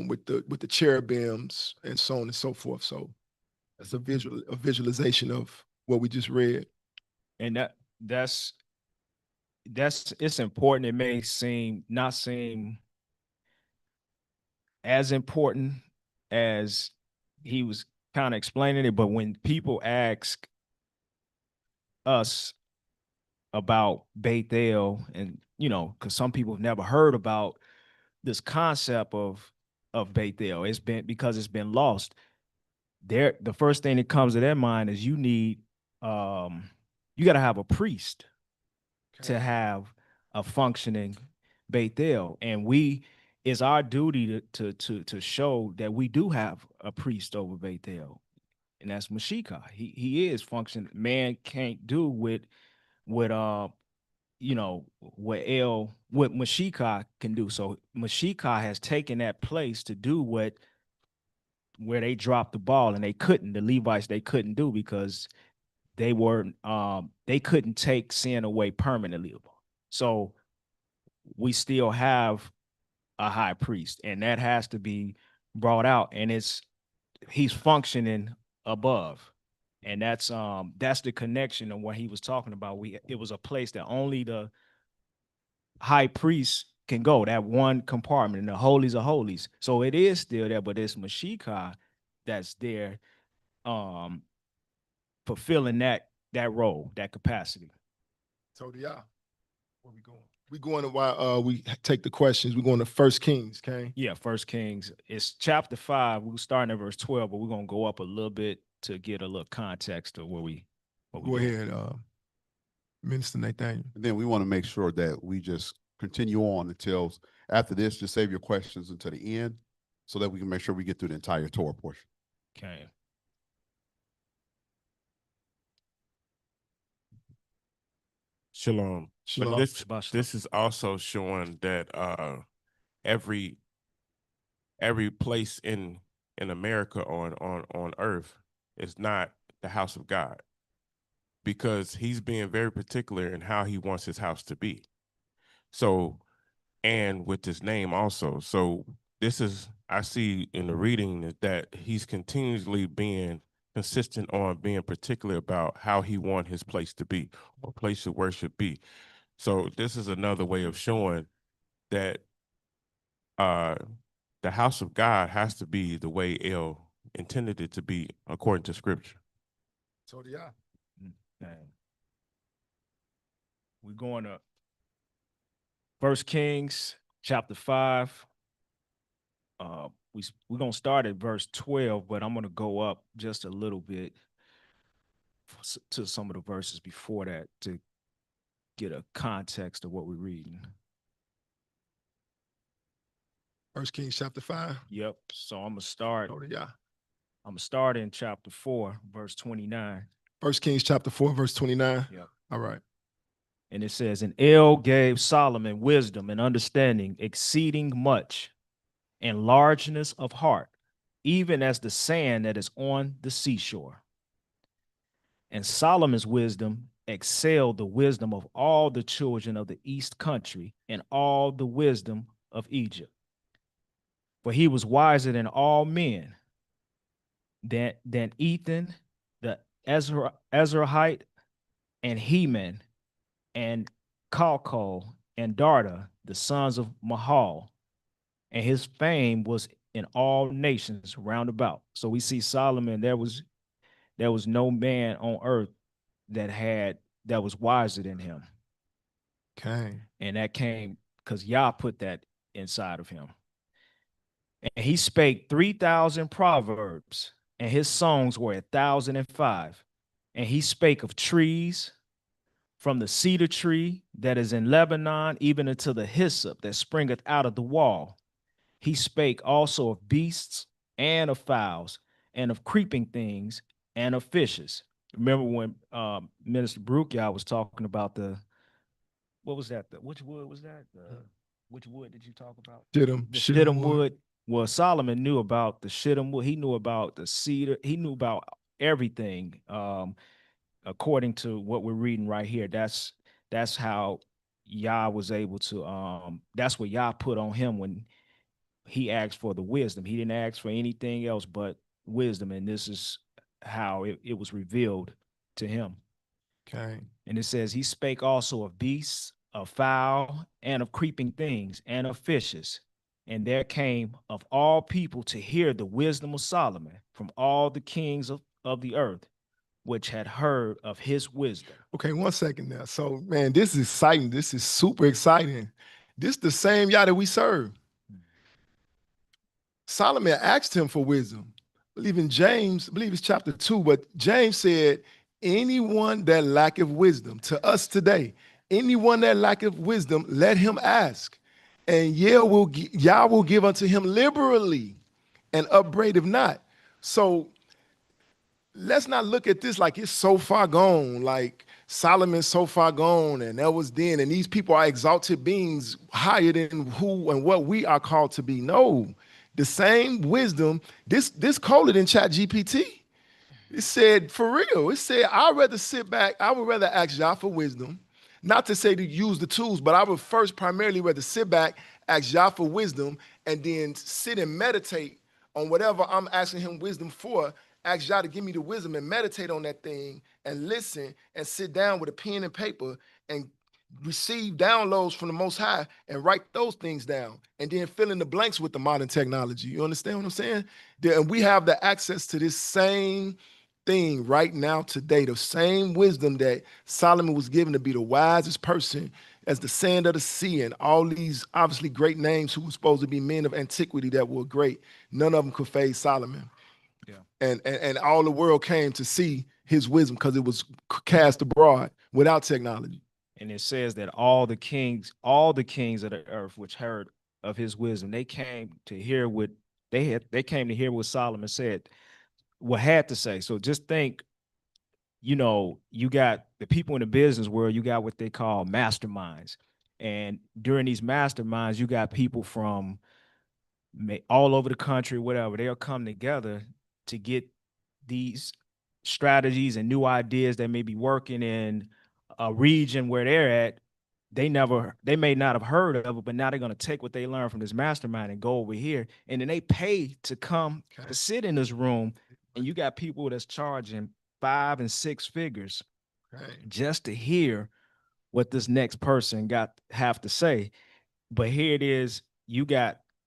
with the cherubims and so on and so forth. So that's a visualization of what we just read. And that's it's important. It may not seem as important as he was kind of explaining it, but when people ask us about Beytel, and because some people have never heard about this concept of Beytel, it's been lost. The first thing that comes to their mind is you need you got to have a priest to have a functioning Beytel, and it's our duty to show that we do have a priest over Beytel, and that's Mashiach. He is functioning. Man can't do what Mashiach can do. So Mashiach has taken that place to do where they dropped the ball, and they couldn't. The Levites, they couldn't do, because they couldn't take sin away permanently. So we still have a high priest, and that has to be brought out, and he's functioning above. And that's the connection of what he was talking about. It was a place that only the high priest can go, that one compartment in the holies of holies. So it is still there, but it's Mashiach that's there, fulfilling that role, that capacity. So where we going? We going to while we take the questions. We're going to 1 Kings, okay? Yeah, 1 Kings. It's chapter 5. We're starting at verse 12, but we're gonna go up a little bit to get a little context of what we go ahead, Minister Nathaniel. And then we want to make sure that we just continue on until after this. Just save your questions until the end, so that we can make sure we get through the entire Torah portion. Okay. Shalom. Shalom. But this is also showing that every place in America on earth is not the house of God, because he's being very particular in how he wants his house to be. So, and with his name also. So this is, I see in the reading that he's continuously being consistent on being particular about how he wants his place to be, or place of worship be. So this is another way of showing that the house of God has to be the way El intended it to be according to scripture. So yeah. We're going to 1 Kings chapter 5. We're going to start at verse 12, but I'm going to go up just a little bit to some of the verses before that to get a context of what we're reading. 1 Kings chapter 5. Yep. So I'm going to start. Oh, yeah. I'm going to start in chapter 4, verse 29. 1 Kings chapter 4, verse 29. Yep. All right. And it says, and El gave Solomon wisdom and understanding exceeding much, and largeness of heart, even as the sand that is on the seashore. And Solomon's wisdom excelled the wisdom of all the children of the east country and all the wisdom of Egypt. For he was wiser than all men, than Ethan, the Ezrahite, and Heman, and Calcol, and Darda, the sons of Mahal. And his fame was in all nations round about. So we see Solomon, there was no man on earth that was wiser than him. Okay. And that came because Yah put that inside of him. And he spake 3,000 proverbs, and his songs were 1,005. And he spake of trees, from the cedar tree that is in Lebanon, even unto the hyssop that springeth out of the wall. He spake also of beasts and of fowls and of creeping things and of fishes. Remember when Minister Brukia was talking about what was that? Which wood was that? Which wood did you talk about? The shittim wood. Well, Solomon knew about the shittim wood. He knew about the cedar. He knew about everything. According to what we're reading right here, that's how Yah was able to. That's what Yah put on him when he asked for the wisdom. He didn't ask for anything else but wisdom, and this is how it was revealed to him. Okay. And it says, he spake also of beasts, of fowl, and of creeping things, and of fishes. And there came of all people to hear the wisdom of Solomon from all the kings of the earth, which had heard of his wisdom. Okay, 1 second now. So, man, this is exciting. This is super exciting. This the same Yah that we serve. Solomon asked him for wisdom. I believe in James, I believe it's chapter 2, but James said, anyone that lacketh wisdom, to us today, anyone that lacketh wisdom, let him ask. And Yah will give unto him liberally and upbraideth not. So let's not look at this like it's so far gone, like Solomon's so far gone, and that was then, and these people are exalted beings higher than who and what we are called to be. No, the same wisdom, this coded in Chat GPT. It said, for real, it said, I'd rather sit back, I would rather ask Yah for wisdom, not to say to use the tools, but I would first primarily rather sit back, ask Yah for wisdom, and then sit and meditate on whatever I'm asking him wisdom for, ask Yah to give me the wisdom and meditate on that thing and listen and sit down with a pen and paper and receive downloads from the Most High and write those things down and then fill in the blanks with the modern technology. You understand what I'm saying? And we have the access to this same thing right now today, the same wisdom that Solomon was given to be the wisest person as the sand of the sea and all these obviously great names who were supposed to be men of antiquity that were great. None of them could phase Solomon. Yeah. And all the world came to see his wisdom because it was cast abroad without technology. And it says that all the kings of the earth which heard of his wisdom, they came to hear what they came to hear what Solomon said, what had to say. So just think, you got the people in the business world, you got what they call masterminds. And during these masterminds, you got people from all over the country, whatever. They'll come together to get these strategies and new ideas that may be working in a region where they're at. They may not have heard of it, but now they're going to take what they learned from this mastermind and go over here. And then they pay to come to sit in this room. And you got people that's charging 5 and 6 figures just to hear what this next person have to say. But here it is.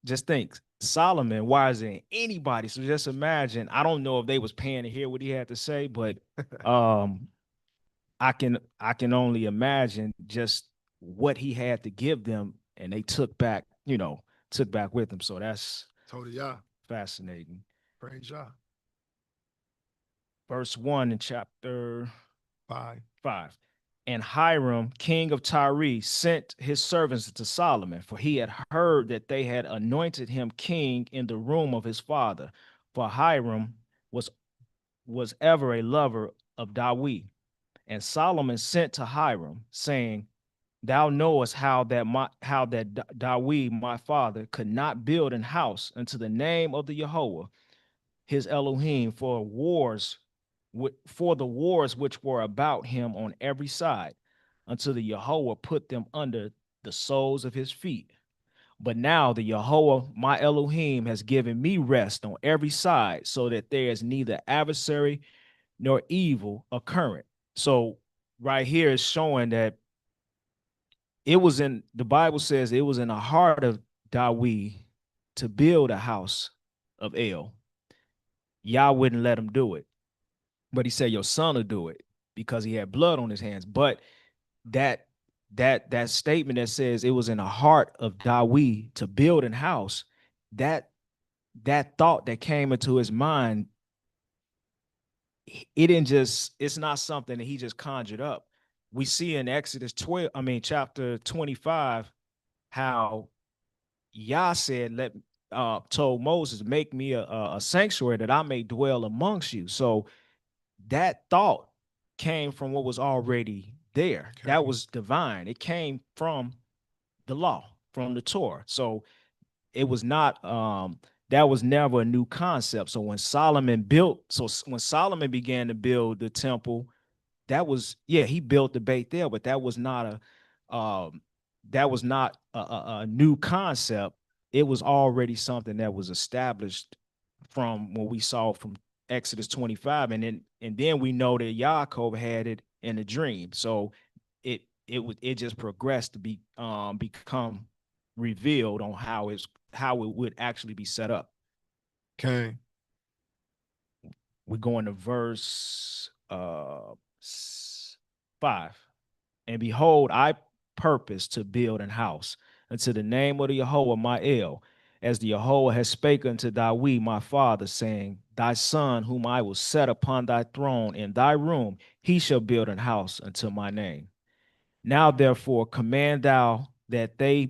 Just think, Solomon wiser than anybody. So just imagine, I don't know if they was paying to hear what he had to say, but I can only imagine just what he had to give them, and they took back with him. So that's totally fascinating. Praise Yah. Verse 1 in chapter 5. And Hiram, king of Tyre, sent his servants to Solomon, for he had heard that they had anointed him king in the room of his father. For Hiram was ever a lover of Dawid. And Solomon sent to Hiram, saying, Thou knowest how that Dawid my father could not build an house unto the name of the Jehovah, his Elohim, for the wars which were about him on every side, until the Jehovah put them under the soles of his feet. But now the Jehovah, my Elohim, has given me rest on every side, so that there is neither adversary nor evil occurring. So right here is showing that the Bible says it was in the heart of Dawid to build a house of El. Yah wouldn't let him do it. But he said, your son will do it, because he had blood on his hands. But that statement that says it was in the heart of Dawid to build a house, that thought that came into his mind, it's not something that he just conjured up. We see in chapter 25, how Yah said, told Moses, make me a sanctuary that I may dwell amongst you. So that thought came from what was already there. Okay. That was divine. It came from the law, from the Torah. So it was not that was never a new concept. So when Solomon began to build the temple, that was, yeah, he built the Beit there, but that was not a new concept. It was already something that was established from what we saw from Exodus 25, and then we know that Yaakov had it in a dream. So it just progressed to become revealed on how it would actually be set up. Okay. We're going to verse 5. And behold, I purpose to build an house unto the name of the Yahweh my El, as the Yahweh has spoken to David my father, saying, thy son whom I will set upon thy throne in thy room, he shall build an house unto my name. Now therefore command thou that they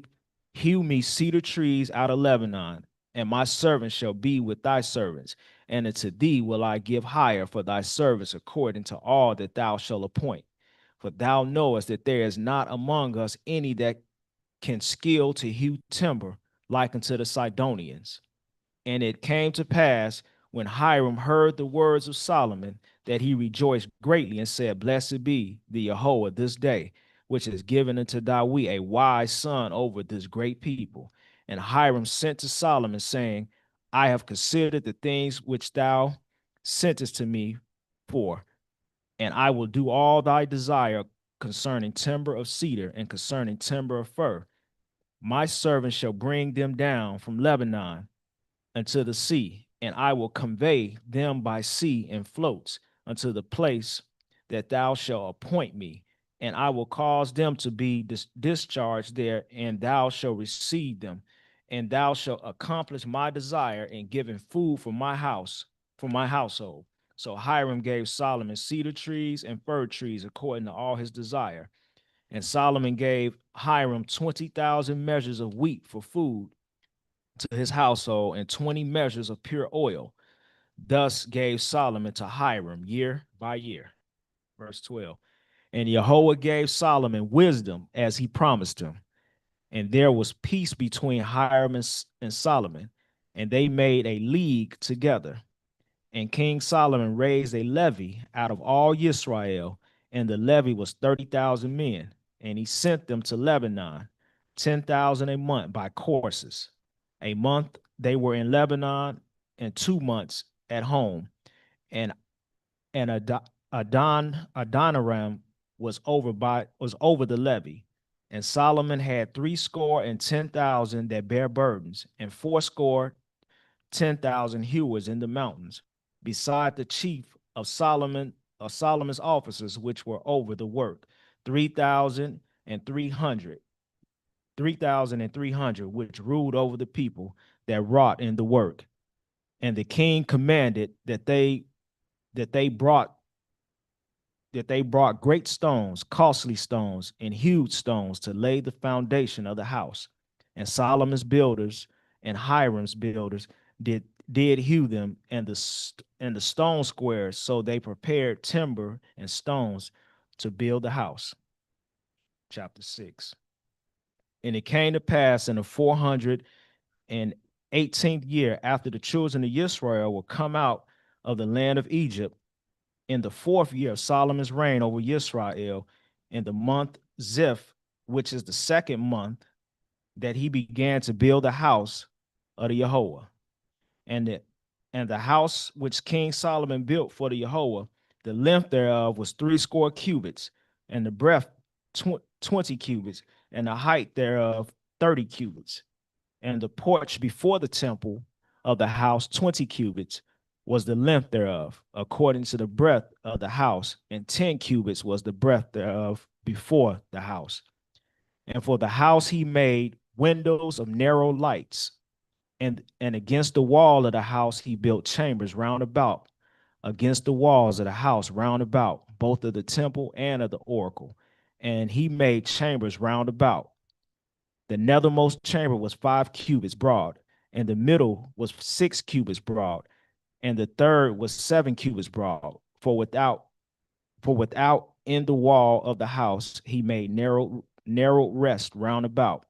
hew me cedar trees out of Lebanon, and my servants shall be with thy servants, and unto thee will I give hire for thy service according to all that thou shalt appoint. For thou knowest that there is not among us any that can skill to hew timber like unto the Sidonians. And it came to pass, when Hiram heard the words of Solomon, that he rejoiced greatly and said, blessed be the Yahweh this day, which has given unto David a wise son over this great people. And Hiram sent to Solomon, saying, I have considered the things which thou sentest to me for, and I will do all thy desire concerning timber of cedar and concerning timber of fir. My servant shall bring them down from Lebanon unto the sea, and I will convey them by sea in floats unto the place that thou shalt appoint me, and I will cause them to be discharged there, and thou shalt receive them, and thou shalt accomplish my desire in giving food for my house, for my household. So Hiram gave Solomon cedar trees and fir trees according to all his desire. And Solomon gave Hiram 20,000 measures of wheat for food to his household, and 20 measures of pure oil. Thus gave Solomon to Hiram year by year. Verse 12. And Yahweh gave Solomon wisdom as he promised him. And there was peace between Hiram and Solomon, and they made a league together. And King Solomon raised a levy out of all Israel, and the levy was 30,000 men. And he sent them to Lebanon, 10,000 a month by courses. A month they were in Lebanon, and 2 months at home. And Adoniram was over the levy. And Solomon had 70,10,000 that bear burdens, and 70,10,000 hewers in the mountains, beside the chief of Solomon's officers, which were over the work, 3,300, which ruled over the people that wrought in the work. And the king commanded that they brought great stones, costly stones, and huge stones to lay the foundation of the house. And Solomon's builders and Hiram's builders did hew them and the stone squares. So they prepared timber and stones to build the house. Chapter 6. And it came to pass in the 418th year, after the children of Israel were come out of the land of Egypt, in the 4th year of Solomon's reign over Israel, in the month Ziph, which is the 2nd month, that he began to build the house of the Yahweh. And the house which King Solomon built for the Yahweh, the length thereof was 60 cubits, and the breadth 20 cubits, and the height thereof 30 cubits. And the porch before the temple of the house 20 cubits was the length thereof, according to the breadth of the house, and 10 cubits was the breadth thereof before the house. And for the house he made windows of narrow lights, and against the wall of the house he built chambers round about, against the walls of the house round about, both of the temple and of the oracle. And he made chambers round about. The nethermost chamber was 5 cubits broad, and the middle was 6 cubits broad, and the third was 7 cubits broad. For without in the wall of the house he made narrow rest round about,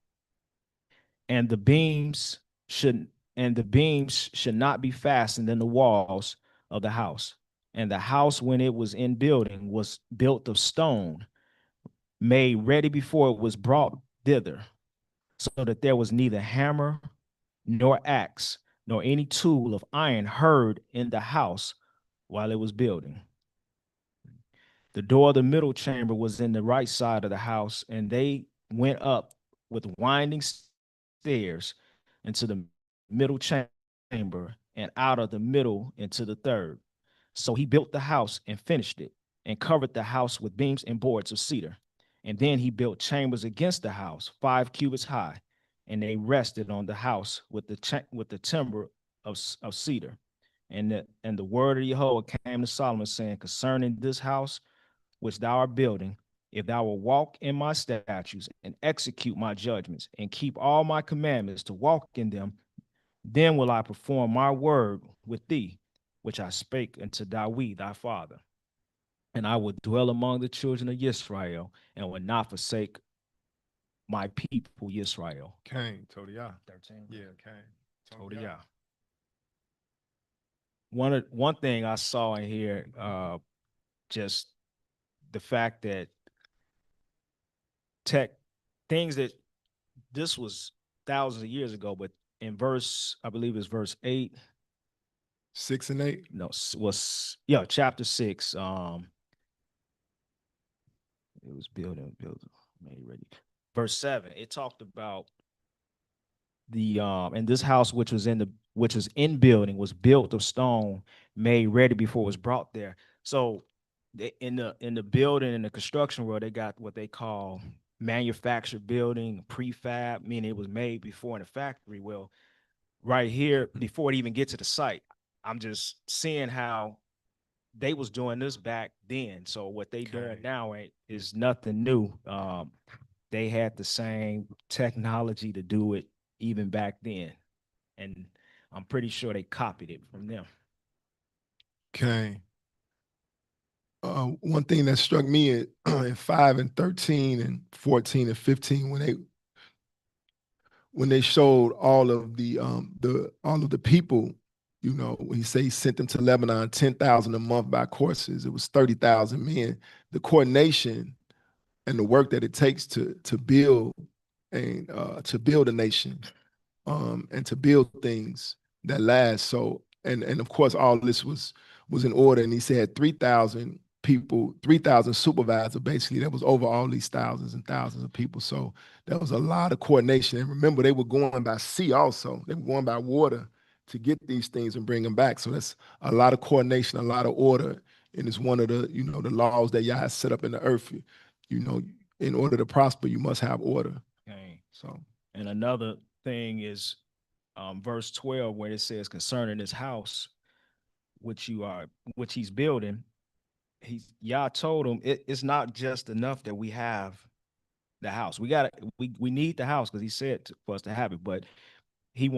and the beams should not be fastened in the walls of the house. And the house, when it was in building, was built of stone, made ready before it was brought thither, so that there was neither hammer nor axe nor any tool of iron heard in the house while it was building. The door of the middle chamber was in the right side of the house, and they went up with winding stairs into the middle chamber, and out of the middle into the third. So he built the house and finished it, and covered the house with beams and boards of cedar. And then he built chambers against the house, 5 cubits high, and they rested on the house with the timber of cedar. And the word of Jehovah came to Solomon, saying, concerning this house which thou art building, if thou wilt walk in my statutes and execute my judgments and keep all my commandments to walk in them, then will I perform my word with thee, which I spake unto David thy father. And I will dwell among the children of Israel, and will not forsake my people Israel. Cain, Todia. 13. Yeah, Cain. Todia. One thing I saw in here, just the fact that things that this was thousands of years ago, but in I believe it's verse 8. 6 and 8. No, chapter 6. It was built, made ready. Verse 7. It talked about the and this house which was in building was built of stone, made ready before it was brought there. So in the building, in the construction world, they got what they call manufactured building, prefab, meaning it was made before in a factory. Well, right here, before it even get to the site, I'm just seeing how they was doing this back then. So what they doing now is nothing new. They had the same technology to do it even back then, and I'm pretty sure they copied it from them. Okay. One thing that struck me in 5 and 13 and 14 and 15, when they showed all of the people, when he say he sent them to Lebanon, 10,000 a month by courses, it was 30,000 men. The coordination and the work that it takes to build and to build a nation, and to build things that last. So, and of course, all this was in order. And he said 3,000 people, 3,000 supervisors, basically, that was over all these thousands and thousands of people. So there was a lot of coordination. And remember, they were going by sea also. They were going by water to get these things and bring them back. So that's a lot of coordination, a lot of order. And it's one of the, the laws that Yah has set up in the earth. In order to prosper, you must have order. Okay. So, and another thing is verse 12, where it says concerning this house which he's building, Yah told him it's not just enough that we have the house. We need the house, because he said for us to have it, but he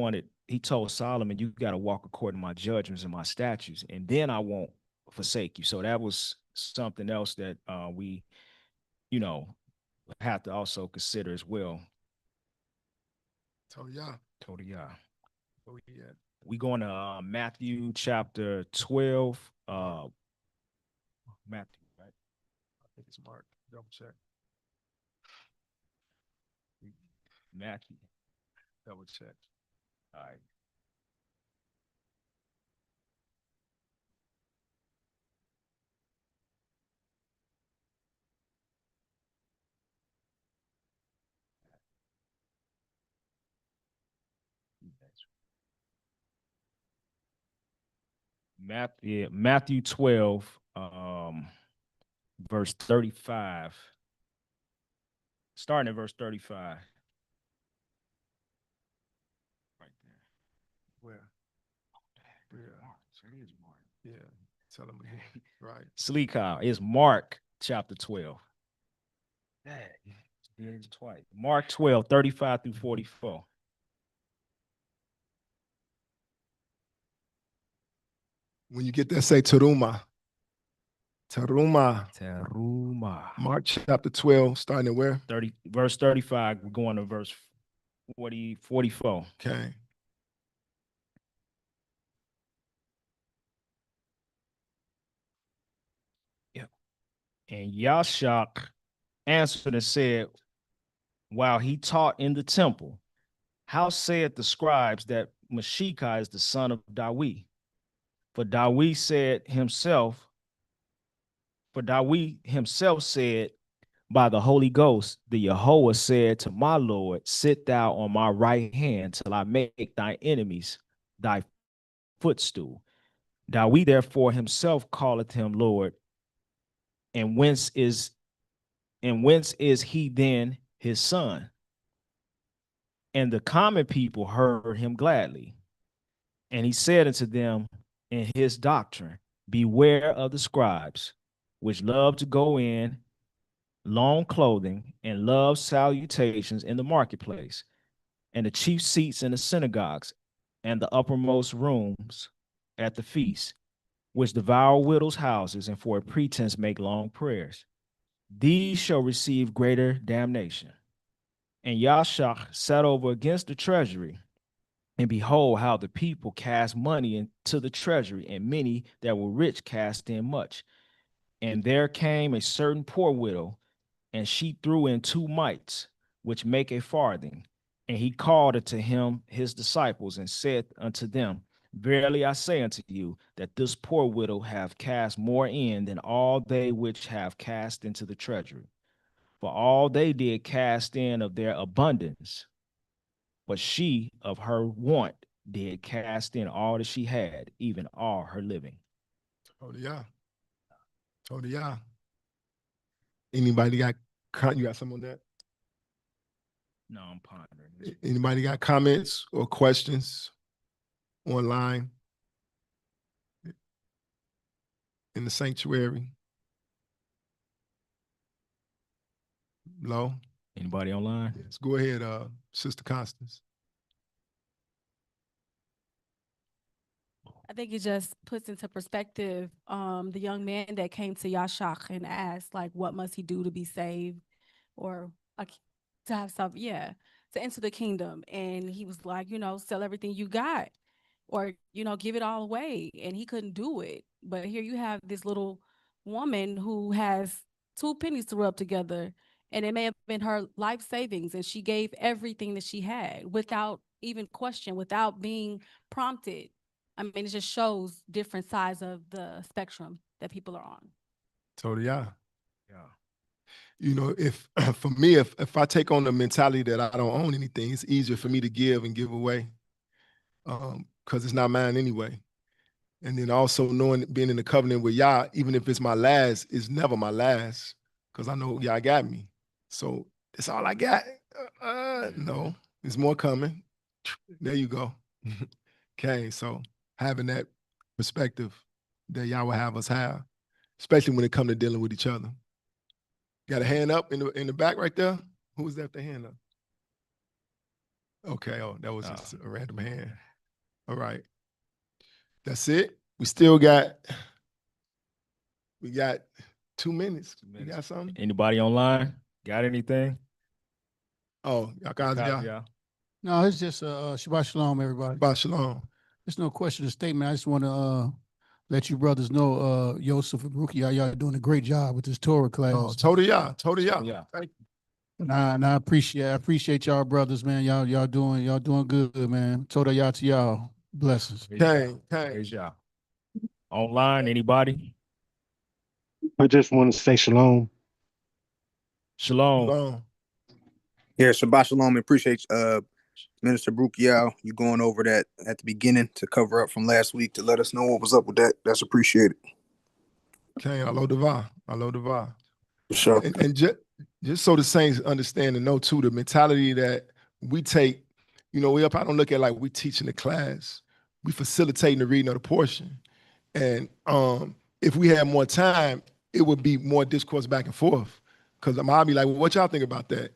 told Solomon, you got to walk according to my judgments and my statutes, and then I won't forsake you. So that was something else that we have to also consider as well. Todia. We going to Matthew chapter 12. Matthew, right? I think it's Mark. Double check. Matthew. Double check. All right. Matthew 12, verse 35. Starting at verse 35. Right there. Where? Yeah. Tell them again. Right. Slikah is Mark chapter 12. Twice. Mark 12, 35 through 44. When you get there, say teruma. Teruma. Teruma. Mark chapter 12, starting at where? Verse 35. We're going to verse 44. Okay. Yeah. And Yashak answered and said, while he taught in the temple, how said the scribes that Mashika is the son of Dawid? For Dawid himself said, by the Holy Ghost, the Yehovah said to my Lord, sit thou on my right hand till I make thy enemies thy footstool. Dawid therefore himself calleth him Lord. And whence is he then his son? And the common people heard him gladly. And he said unto them in his doctrine, beware of the scribes, which love to go in long clothing and love salutations in the marketplace, and the chief seats in the synagogues, and the uppermost rooms at the feast, which devour widows' houses, and for a pretense make long prayers. These shall receive greater damnation. And Yashach sat over against the treasury, and behold, how the people cast money into the treasury, and many that were rich cast in much. And there came a certain poor widow, and she threw in 2 mites, which make a farthing. And he called unto him his disciples, and said unto them, verily I say unto you, that this poor widow have cast more in than all they which have cast into the treasury. For all they did cast in of their abundance, but she of her want did cast in all that she had, even all her living. Toda yeah. Anybody got you got something on that? No, I'm pondering. Anybody got comments or questions online in the sanctuary? Low. Anybody online? Yes. Go ahead, Sister Constance. I think it just puts into perspective the young man that came to Yashach and asked, like, what must he do to be saved, or to have some, to enter the kingdom. And he was like, sell everything you got, or, give it all away. And he couldn't do it. But here you have this little woman who has 2 pennies to rub together, and it may have been her life savings, and she gave everything that she had without even question, without being prompted. I mean, it just shows different sides of the spectrum that people are on. Toda yeah. If for me, if I take on the mentality that I don't own anything, it's easier for me to give and give away, because it's not mine anyway. And then also knowing, being in the covenant with Yah, even if it's my last, it's never my last, because I know Yah got me. So that's all I got. No, there's more coming. There you go. Okay, so having that perspective that Yah will have us have, especially when it comes to dealing with each other. Got a hand up in the back right there? Who was that with the hand up? Okay, that was just a random hand. All right. That's it. We got 2 minutes. You got something? Anybody online? Got anything? Oh, y'all guys, yeah. No, it's just Shabbat Shalom, everybody. Shabbat Shalom. There's no question of statement. I just want to let you brothers know, Yosef and Ruki, y'all doing a great job with this Torah class. Oh, Toda yeah. Yeah. Thank you. And I appreciate y'all brothers, man. Y'all doing good, man. Toda y'all to y'all. Blessings. Praise y'all. Online, anybody? I just want to say shalom. Shalom. Yeah, Shabbat Shalom. Appreciate Minister Brukiel, you going over that at the beginning to cover up from last week to let us know what was up with that. That's appreciated. Okay, alo devah. Sure. And just so the saints understand and know too, the mentality that we take, I don't look at like we teaching the class. We facilitating the reading of the portion. And if we had more time, it would be more discourse back and forth. Because I'll be like, well, what y'all think about that?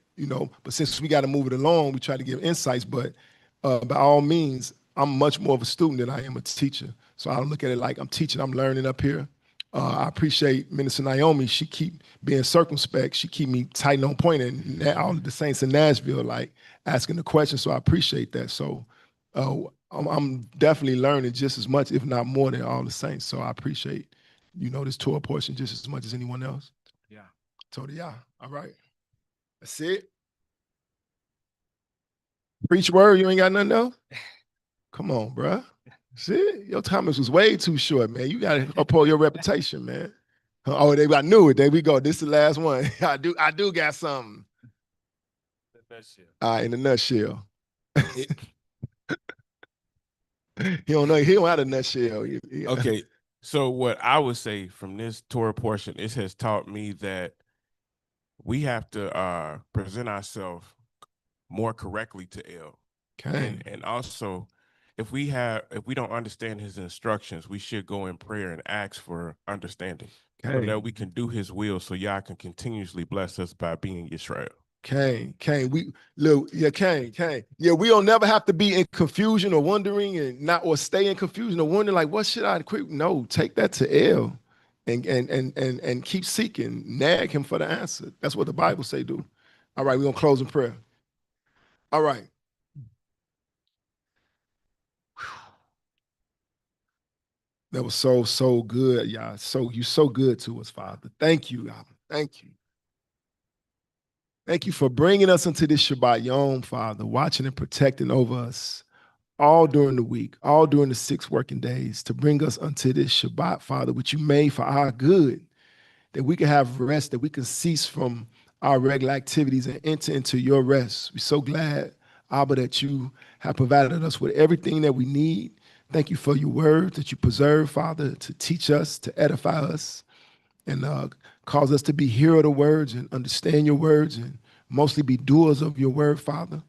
But since we got to move it along, we try to give insights. But by all means, I'm much more of a student than I am a teacher. So I look at it like I'm teaching, I'm learning up here. I appreciate Minister Naomi. She keep being circumspect. She keep me tight on point, and all of the saints in Nashville like asking the questions. So I appreciate that. So I'm definitely learning just as much, if not more, than all the saints. So I appreciate, this Torah portion just as much as anyone else. Yeah. Totally, yeah. All right. That's it. Preach word. You ain't got nothing else? Come on, bruh. See, your Thomas was way too short, man. You got to uphold your reputation, man. Oh, I knew it. There we go. This is the last one. I do got something. In a nutshell. He don't know. He don't have a nutshell. Okay. So what I would say from this Torah portion, it has taught me that we have to present ourselves more correctly to El. Okay. And also, if we don't understand his instructions, we should go in prayer and ask for understanding, so that we can do his will, so Yah can continuously bless us by being Yisrael. Kane, we look, yeah, Kane. Yeah, we don't never have to be in confusion or wondering or stay in confusion or wondering like, what should I quit? No, take that to El and keep seeking, nag him for the answer. That's what the Bible say do. All right, we're gonna close in prayer. All right. That was so good, y'all. You so good to us, Father. Thank you, God. Thank you. Thank you for bringing us into this Shabbat Yom, Father, watching and protecting over us all during the week, all during the 6 working days, to bring us unto this Shabbat, Father, which you made for our good, that we can have rest, that we can cease from our regular activities and enter into your rest. We're so glad, Abba, that you have provided us with everything that we need. Thank you for your word that you preserve, Father, to teach us, to edify us, and cause us to be hearers of the words and understand your words, and mostly be doers of your word, Father.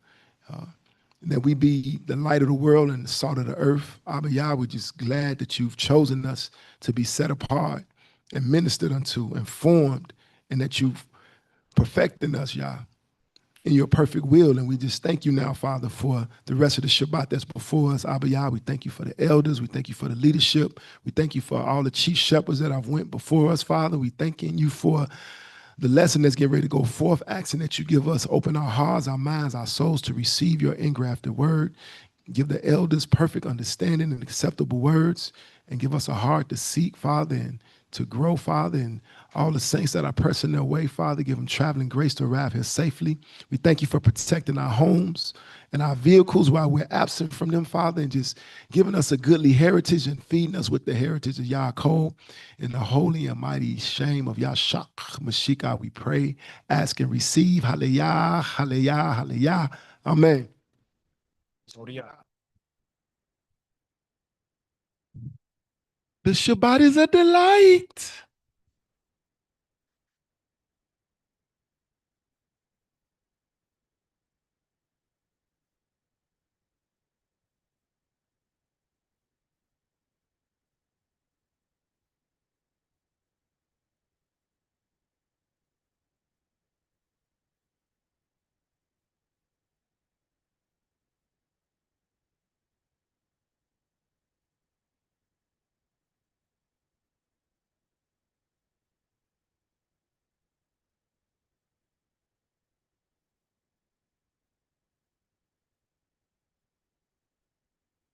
That we be the light of the world and the salt of the earth. Abba Yah, we're just glad that you've chosen us to be set apart and ministered unto and formed, and that you've perfected us, Yah, in your perfect will. And we just thank you now, Father, for the rest of the Shabbat that's before us. Abba Yah, we thank you for the elders. We thank you for the leadership. We thank you for all the chief shepherds that have went before us, Father. We thanking you for the lesson that's getting ready to go forth, asking that you give us, open our hearts, our minds, our souls to receive your engrafted word. Give the elders perfect understanding and acceptable words, and give us a heart to seek, Father, and to grow, Father, and all the saints that are pressing their way, Father, give them traveling grace to arrive here safely. We thank you for protecting our homes and our vehicles while we're absent from them, Father, and just giving us a goodly heritage and feeding us with the heritage of Yaakov. In the holy and mighty shame of Yahshua Mashiach, we pray, ask, and receive. Hallelujah, hallelujah, hallelujah. Amen. The Shabbat is a delight.